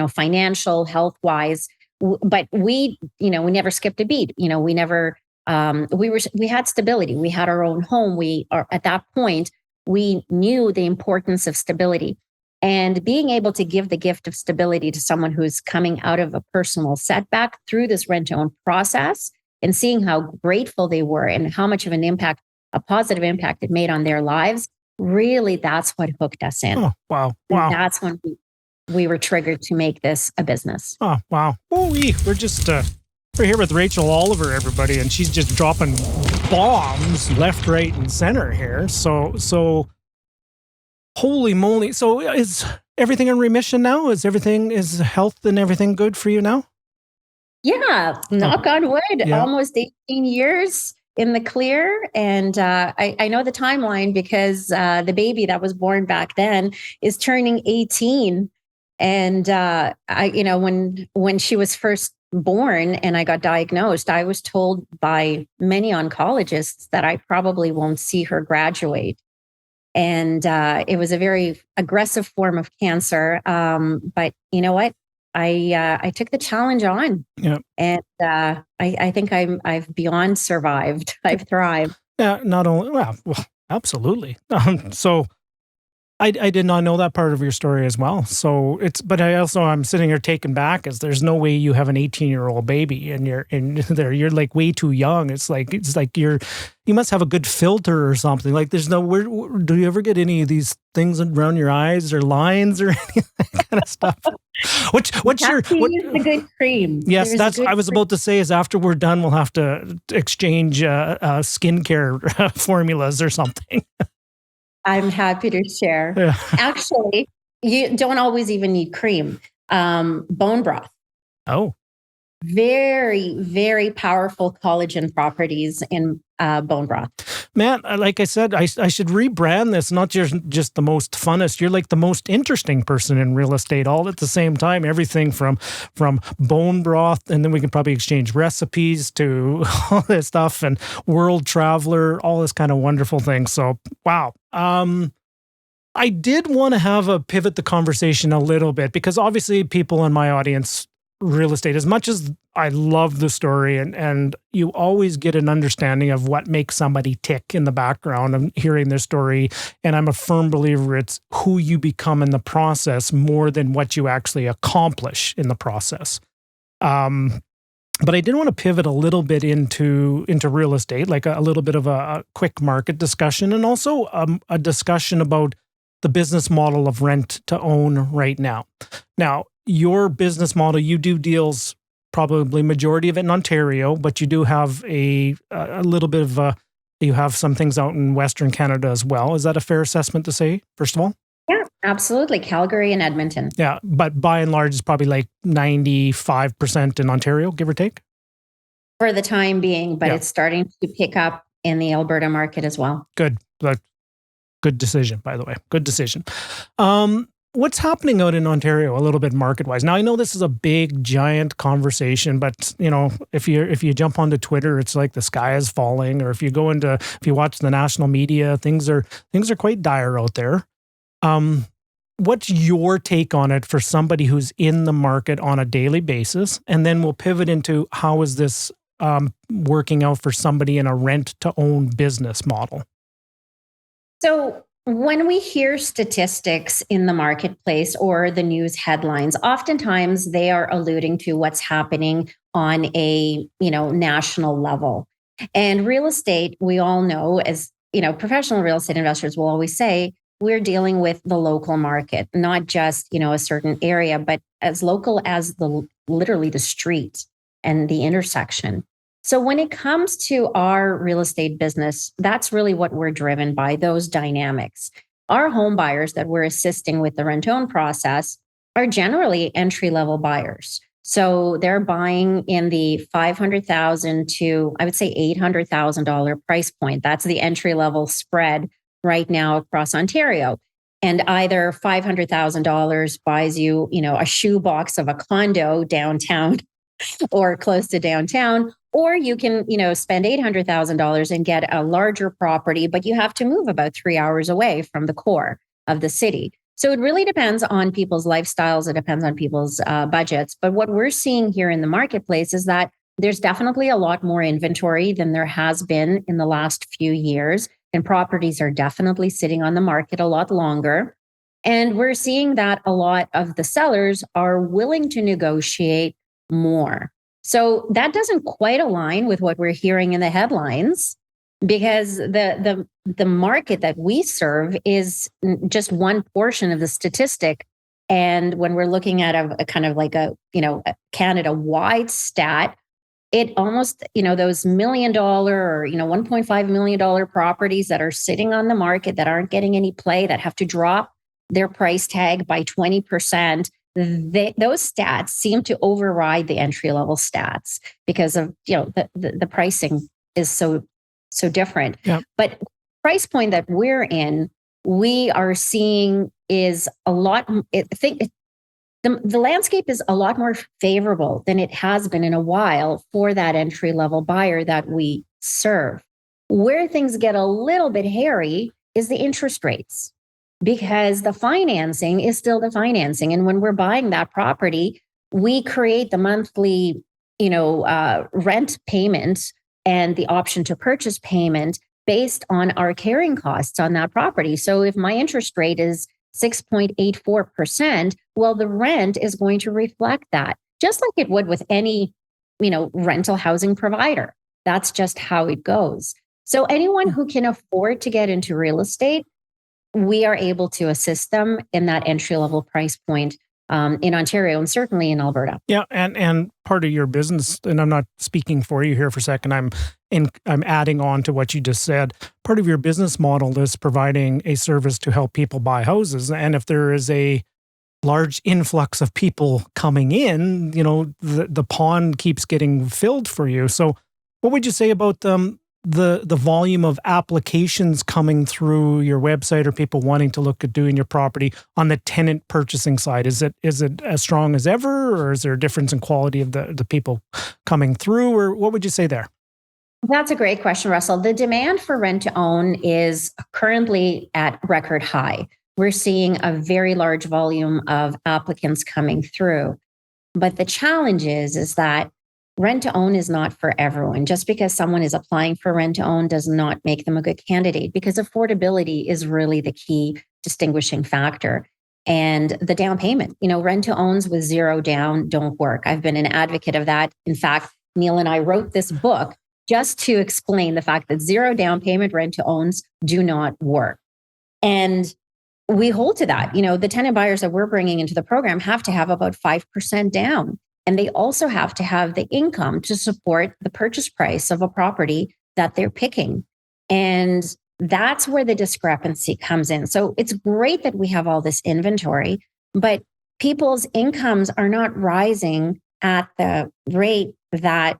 financial, health-wise, but we never skipped a beat. We never, we had stability. We had our own home. At that point, we knew the importance of stability. And being able to give the gift of stability to someone who's coming out of a personal setback through this rent to own process and seeing how grateful they were and how much of an impact, a positive impact it made on their lives, really, that's what hooked us in. Oh, wow. Wow. And that's when we were triggered to make this a business. Oh, wow. We're here with Rachel Oliver, everybody, and she's just dropping bombs left, right, and center here. So holy moly. So is everything in remission now? Is health and everything good for you now? Yeah. Knock on wood. Yeah. Almost 18 years in the clear. And I know the timeline because the baby that was born back then is turning 18. And when she was first born and I got diagnosed, I was told by many oncologists that I probably won't see her graduate. And it was a very aggressive form of cancer. But you know what? I took the challenge on. Yeah. And I think I've beyond survived. I've thrived. Yeah. Not only, well absolutely. So I did not know that part of your story as well. So but I'm sitting here taken back as there's no way you have an 18-year-old baby and you're like way too young. It's like you must have a good filter or something. Like there's do you ever get any of these things around your eyes or lines or any of that kind of stuff? What's your use the good cream? Yes, I was about to say is after we're done, we'll have to exchange skincare formulas or something. I'm happy to share. Yeah. Actually, you don't always even need cream. Bone broth. Oh. Very, very powerful collagen properties in bone broth. Man, like I said, I should rebrand this, not just the most funnest. You're like the most interesting person in real estate all at the same time. Everything from bone broth, and then we can probably exchange recipes to all this stuff and world traveler, all this kind of wonderful thing. So, wow. I did want to have pivot the conversation a little bit because obviously people in my audience real estate, as much as I love the story, and you always get an understanding of what makes somebody tick in the background of hearing their story. And I'm a firm believer it's who you become in the process more than what you actually accomplish in the process. But I did want to pivot a little bit into real estate, like a little bit of a quick market discussion, and also a discussion about the business model of rent to own right now. Now, your business model, you do deals, probably majority of it in Ontario, but you do have a little bit of you have some things out in Western Canada as well. Is that a fair assessment to say, first of all? Yeah, absolutely. Calgary and Edmonton. Yeah, but by and large, it's probably like 95% in Ontario, give or take. For the time being, but Yeah. it's starting to pick up in the Alberta market as well. Good. Good decision, by the way. Good decision. What's happening out in Ontario a little bit market-wise? Now, I know this is a big, giant conversation, but if you jump onto Twitter, it's like the sky is falling. Or if you watch the national media, things are quite dire out there. What's your take on it for somebody who's in the market on a daily basis? And then we'll pivot into how is this working out for somebody in a rent-to-own business model? So when we hear statistics in the marketplace or the news headlines, oftentimes they are alluding to what's happening on a national level. And real estate, we all know, as professional real estate investors will always say, we're dealing with the local market, not just a certain area, but as local as literally the street and the intersection. So when it comes to our real estate business, that's really what we're driven by, those dynamics. Our home buyers that we're assisting with the rent-own process are generally entry-level buyers. So they're buying in the $500,000 to, I would say, $800,000 price point. That's the entry-level spread right now across Ontario. And either $500,000 buys you, a shoebox of a condo downtown or close to downtown, or you can, spend $800,000 and get a larger property, but you have to move about 3 hours away from the core of the city. So it really depends on people's lifestyles. It depends on people's budgets. But what we're seeing here in the marketplace is that there's definitely a lot more inventory than there has been in the last few years. And properties are definitely sitting on the market a lot longer. And we're seeing that a lot of the sellers are willing to negotiate more. So that doesn't quite align with what we're hearing in the headlines, because the market that we serve is just one portion of the statistic. And when we're looking at a kind of like a Canada-wide stat, it almost, those $1 million or, $1.5 million properties that are sitting on the market that aren't getting any play, that have to drop their price tag by 20%, those stats seem to override the entry level stats because of the pricing is so different. Yeah. But price point that we're in, we are seeing is a lot. I think the landscape is a lot more favorable than it has been in a while for that entry level buyer that we serve. Where things get a little bit hairy is the interest rates, because the financing is still the financing. And when we're buying that property, we create the monthly, rent payment and the option to purchase payment based on our carrying costs on that property. So if my interest rate is 6.84%, well, the rent is going to reflect that, just like it would with any, rental housing provider. That's just how it goes. So anyone who can afford to get into real estate, we are able to assist them in that entry-level price point in Ontario and certainly in Alberta. Yeah, and part of your business, and I'm not speaking for you here for a second, I'm adding on to what you just said. Part of your business model is providing a service to help people buy houses. And if there is a large influx of people coming in, the pond keeps getting filled for you. So what would you say about the volume of applications coming through your website or people wanting to look at doing your property on the tenant purchasing side? Is it as strong as ever, or is there a difference in quality of the people coming through, or what would you say there? That's a great question, Russell. The demand for rent to own is currently at record high. We're seeing a very large volume of applicants coming through. But the challenge is that rent to own is not for everyone. Just because someone is applying for rent to own does not make them a good candidate, because affordability is really the key distinguishing factor. And the down payment, rent to owns with zero down don't work. I've been an advocate of that. In fact, Neil and I wrote this book just to explain the fact that zero down payment rent to owns do not work. And we hold to that. The tenant buyers that we're bringing into the program have to have about 5% down. And they also have to have the income to support the purchase price of a property that they're picking. And that's where the discrepancy comes in. So it's great that we have all this inventory, but people's incomes are not rising at the rate that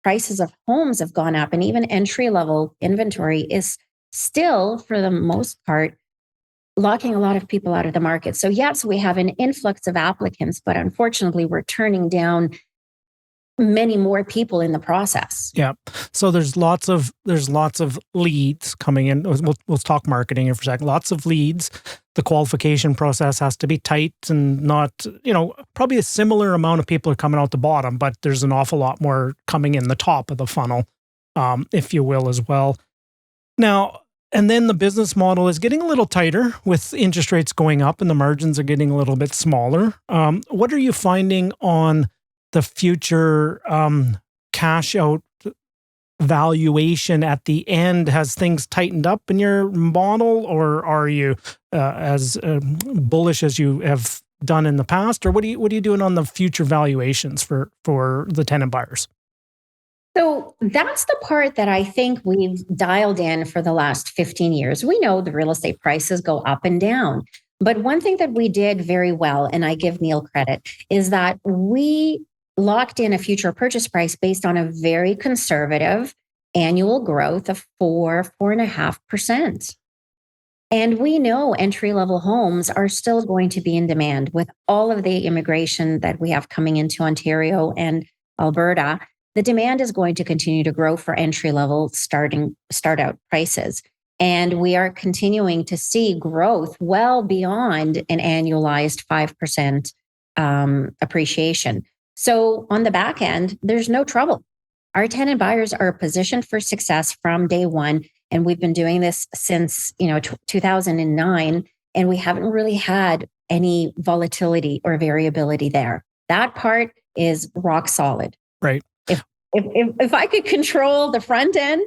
prices of homes have gone up. And even entry-level inventory is still, for the most part, locking a lot of people out of the market. So yes, we have an influx of applicants, but unfortunately, we're turning down many more people in the process. Yeah. So there's lots of leads coming in. We'll talk marketing here for a second. Lots of leads. The qualification process has to be tight and not, probably a similar amount of people are coming out the bottom, but there's an awful lot more coming in the top of the funnel, if you will, as well. Now, and then the business model is getting a little tighter with interest rates going up and the margins are getting a little bit smaller. What are you finding on the future cash out valuation at the end? Has things tightened up in your model, or are you as bullish as you have done in the past? Or what are you doing on the future valuations for the tenant buyers? So that's the part that I think we've dialed in for the last 15 years. We know the real estate prices go up and down. But one thing that we did very well, and I give Neil credit, is that we locked in a future purchase price based on a very conservative annual growth of 4.5%. And we know entry-level homes are still going to be in demand with all of the immigration that we have coming into Ontario and Alberta. The demand is going to continue to grow for entry-level start-out prices. And we are continuing to see growth well beyond an annualized 5% appreciation. So on the back end, there's no trouble. Our tenant buyers are positioned for success from day one. And we've been doing this since 2009, and we haven't really had any volatility or variability there. That part is rock solid. Right. If I could control the front end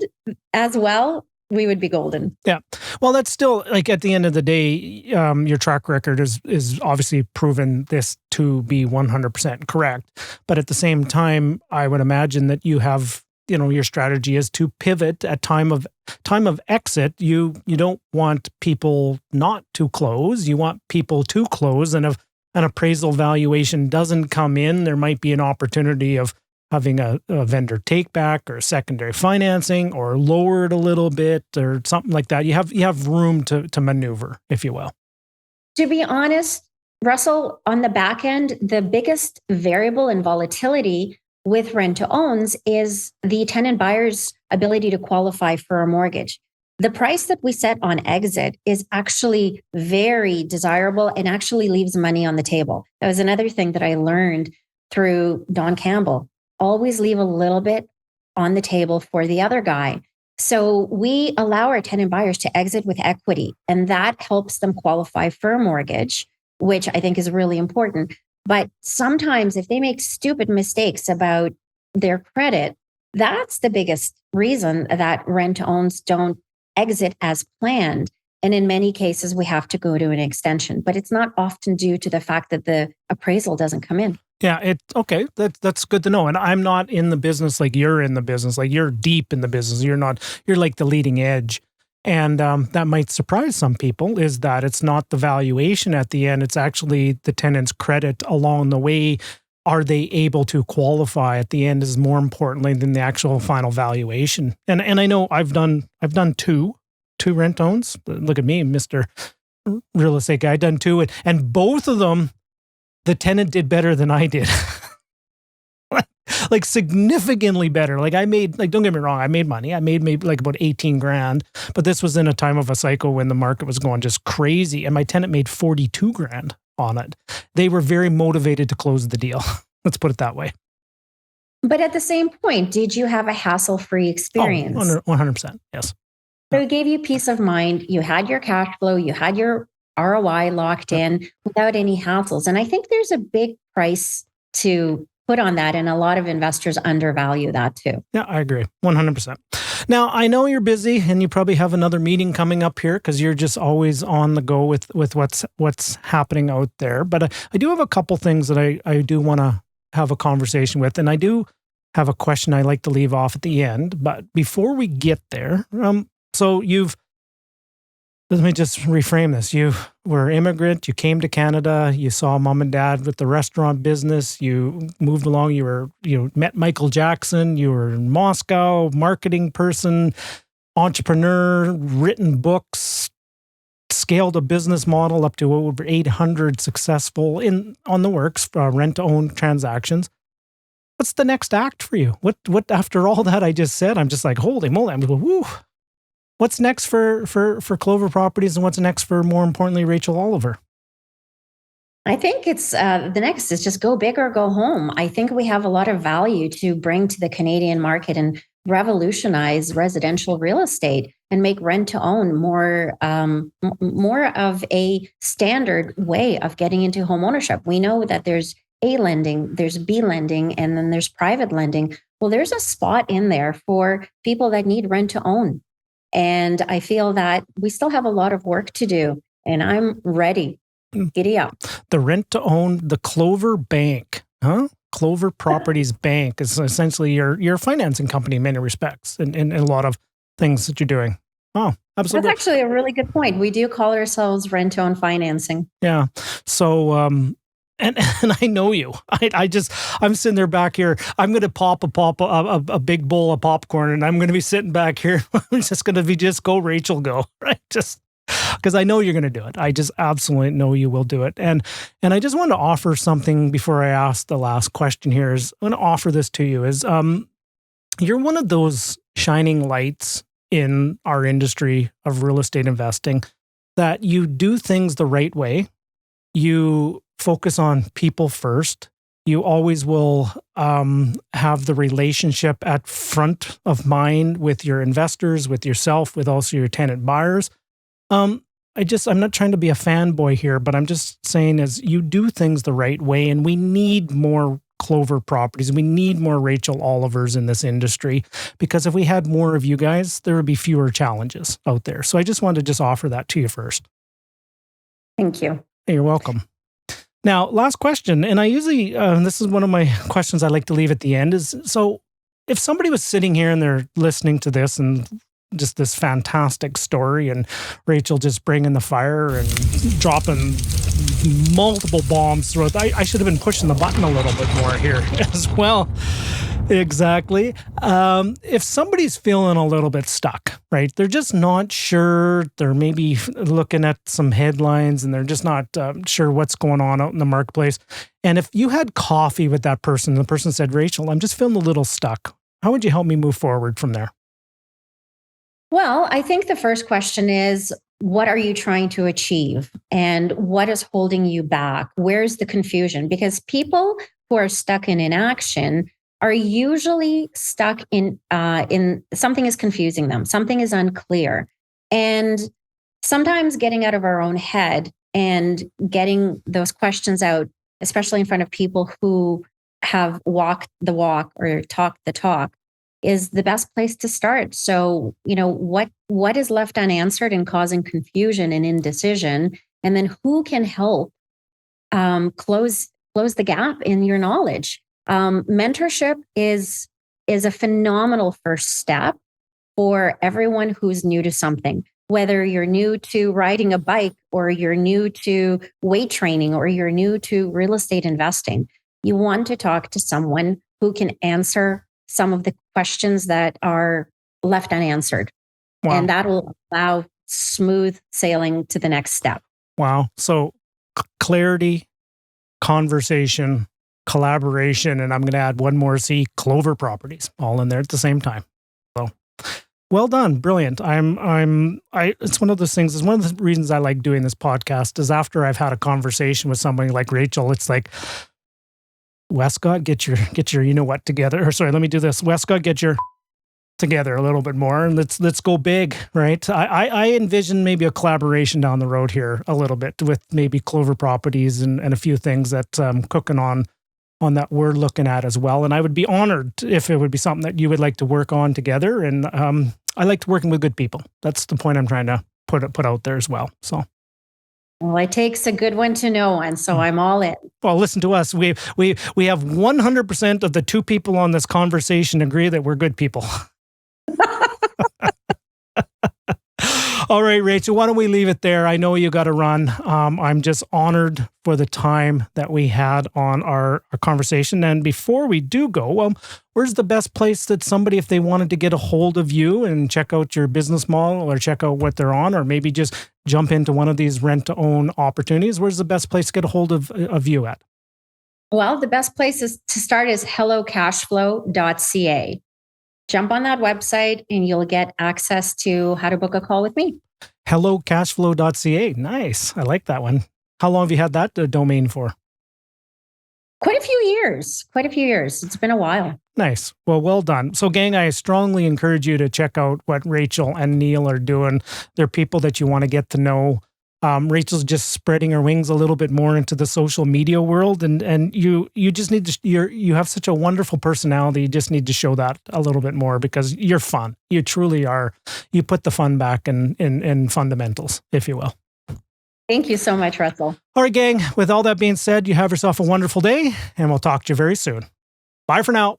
as well, we would be golden. Yeah. Well, that's still, like, at the end of the day, your track record is obviously proven this to be 100% correct. But at the same time, I would imagine that you have, your strategy is to pivot at time of exit. You don't want people not to close. You want people to close. And if an appraisal valuation doesn't come in, there might be an opportunity of having a vendor take back or secondary financing or lower it a little bit or something like that. You have room to maneuver, if you will. To be honest, Russell, on the back end, the biggest variable in volatility with rent to owns is the tenant buyer's ability to qualify for a mortgage. The price that we set on exit is actually very desirable and actually leaves money on the table. That was another thing that I learned through Don Campbell. Always leave a little bit on the table for the other guy. So we allow our tenant buyers to exit with equity, and that helps them qualify for a mortgage, which I think is really important. But sometimes if they make stupid mistakes about their credit, that's the biggest reason that rent-to-owns don't exit as planned. And in many cases, we have to go to an extension, but it's not often due to the fact that the appraisal doesn't come in. Yeah, okay. That's good to know. And I'm not in the business like you're in the business. Like, you're deep in the business. You're like the leading edge. And that might surprise some people, is that it's not the valuation at the end. It's actually the tenant's credit along the way. Are they able to qualify at the end is more importantly than the actual final valuation. And I know I've done two rent owns. Look at me, Mr. Real Estate Guy. I've done two, and both of them, the tenant did better than I did. Like significantly better. Like, I made, like, don't get me wrong, I made money. I made maybe like about 18 grand, but this was in a time of a cycle when the market was going just crazy. And my tenant made 42 grand on it. They were very motivated to close the deal. Let's put it that way. But at the same point, did you have a hassle-free experience? 100%. Yes. So it gave you peace of mind. You had your cash flow, you had your ROI locked in without any hassles. And I think there's a big price to put on that. And a lot of investors undervalue that too. Yeah, I agree. 100%. Now, I know you're busy and you probably have another meeting coming up here because you're just always on the go with what's happening out there. But I do have a couple things that I do want to have a conversation with. And I do have a question I like to leave off at the end. But before we get there, let me just reframe this. You were an immigrant. You came to Canada. You saw mom and dad with the restaurant business. You moved along. You met Michael Jackson. You were in Moscow, marketing person, entrepreneur, written books, scaled a business model up to over 800 successful on the works, rent-to-own transactions. What's the next act for you? What after all that I just said, I'm just like, holy moly, I'm going, woo. What's next for Clover Properties, and what's next for, more importantly, Rachel Oliver? I think it's the next is just go big or go home. I think we have a lot of value to bring to the Canadian market and revolutionize residential real estate and make rent to own more of a standard way of getting into home ownership. We know that there's A lending, there's B lending, and then there's private lending. Well, there's a spot in there for people that need rent to own. And I feel that we still have a lot of work to do, and I'm ready. Giddy up. The rent to own, the Clover Bank, huh? Clover Properties Bank is essentially your financing company in many respects, and a lot of things that you're doing. Oh, absolutely. That's actually a really good point. We do call ourselves rent to own financing. Yeah. So, and I know you. I'm sitting there back here. I'm going to pop a big bowl of popcorn, and I'm going to be sitting back here. I'm just going to be go Rachel go, right? Just because I know you're going to do it. I just absolutely know you will do it. And I just want to offer something before I ask the last question here. Is I'm going to offer this to you. Is you're one of those shining lights in our industry of real estate investing that you do things the right way. You focus on people first. You always will have the relationship at front of mind with your investors, with yourself, with also your tenant buyers. I'm not trying to be a fanboy here, but I'm just saying is you do things the right way, and we need more Clover Properties. We need more Rachel Olivers in this industry, because if we had more of you guys, there would be fewer challenges out there. So I just wanted to just offer that to you first. Thank you. Hey, you're welcome. Now, last question, and I usually, this is one of my questions I like to leave at the end, is so if somebody was sitting here and they're listening to this and just this fantastic story and Rachel just bringing the fire and dropping multiple bombs throughout, I should have been pushing the button a little bit more here as well. Exactly. If somebody's feeling a little bit stuck, right? They're just not sure. They're maybe looking at some headlines and they're just not sure what's going on out in the marketplace. And if you had coffee with that person, the person said, Rachel, I'm just feeling a little stuck. How would you help me move forward from there? Well, I think the first question is, what are you trying to achieve? And what is holding you back? Where's the confusion? Because people who are stuck in inaction are usually stuck in something is confusing them. Something is unclear. And sometimes getting out of our own head and getting those questions out, especially in front of people who have walked the walk or talked the talk, is the best place to start. So, what is left unanswered and causing confusion and indecision, and then who can help close the gap in your knowledge? Mentorship is a phenomenal first step for everyone who's new to something. Whether you're new to riding a bike, or you're new to weight training, or you're new to real estate investing, you want to talk to someone who can answer some of the questions that are left unanswered. Wow. And that will allow smooth sailing to the next step. Wow. So clarity, conversation, collaboration, and I'm going to add one more C, Clover Properties, all in there at the same time. So well done. Brilliant. It's one of those things. It's one of the reasons I like doing this podcast is after I've had a conversation with somebody like Rachel, it's like, Westcott, get your you know what together. Or sorry, let me do this. Westcott, get your together a little bit more, and let's go big, right? I envision maybe a collaboration down the road here a little bit with maybe Clover Properties and a few things that cooking on that we're looking at as well. And I would be honored if it would be something that you would like to work on together. And I liked working with good people. That's the point I'm trying to put out there as well. So. Well, it takes a good one to know one, so I'm all in. Well, listen to us. We have 100% of the two people on this conversation agree that we're good people. All right, Rachel, why don't we leave it there? I know you got to run. I'm just honored for the time that we had on our conversation. And before we do go, where's the best place that somebody, if they wanted to get a hold of you and check out your business model or check out what they're on, or maybe just jump into one of these rent-to-own opportunities, where's the best place to get a hold of you at? Well, the best place to start is hellocashflow.ca. Jump on that website and you'll get access to how to book a call with me. Hellocashflow.ca. Nice. I like that one. How long have you had that domain for? Quite a few years. It's been a while. Nice. Well done. So, gang, I strongly encourage you to check out what Rachel and Neil are doing. They're people that you want to get to know. Rachel's just spreading her wings a little bit more into the social media world, and you just need to. You have such a wonderful personality. You just need to show that a little bit more because you're fun. You truly are. You put the fun back in fundamentals, if you will. Thank you so much, Russell. All right, gang. With all that being said, you have yourself a wonderful day, and we'll talk to you very soon. Bye for now.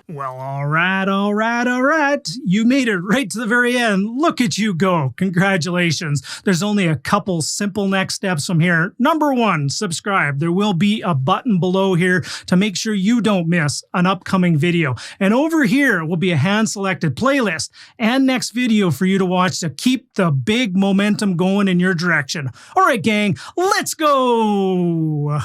Well, all right. You made it right to the very end. Look at you go. Congratulations. There's only a couple simple next steps from here. Number 1, subscribe. There will be a button below here to make sure you don't miss an upcoming video. And over here will be a hand-selected playlist and next video for you to watch to keep the big momentum going in your direction. All right, gang, let's go.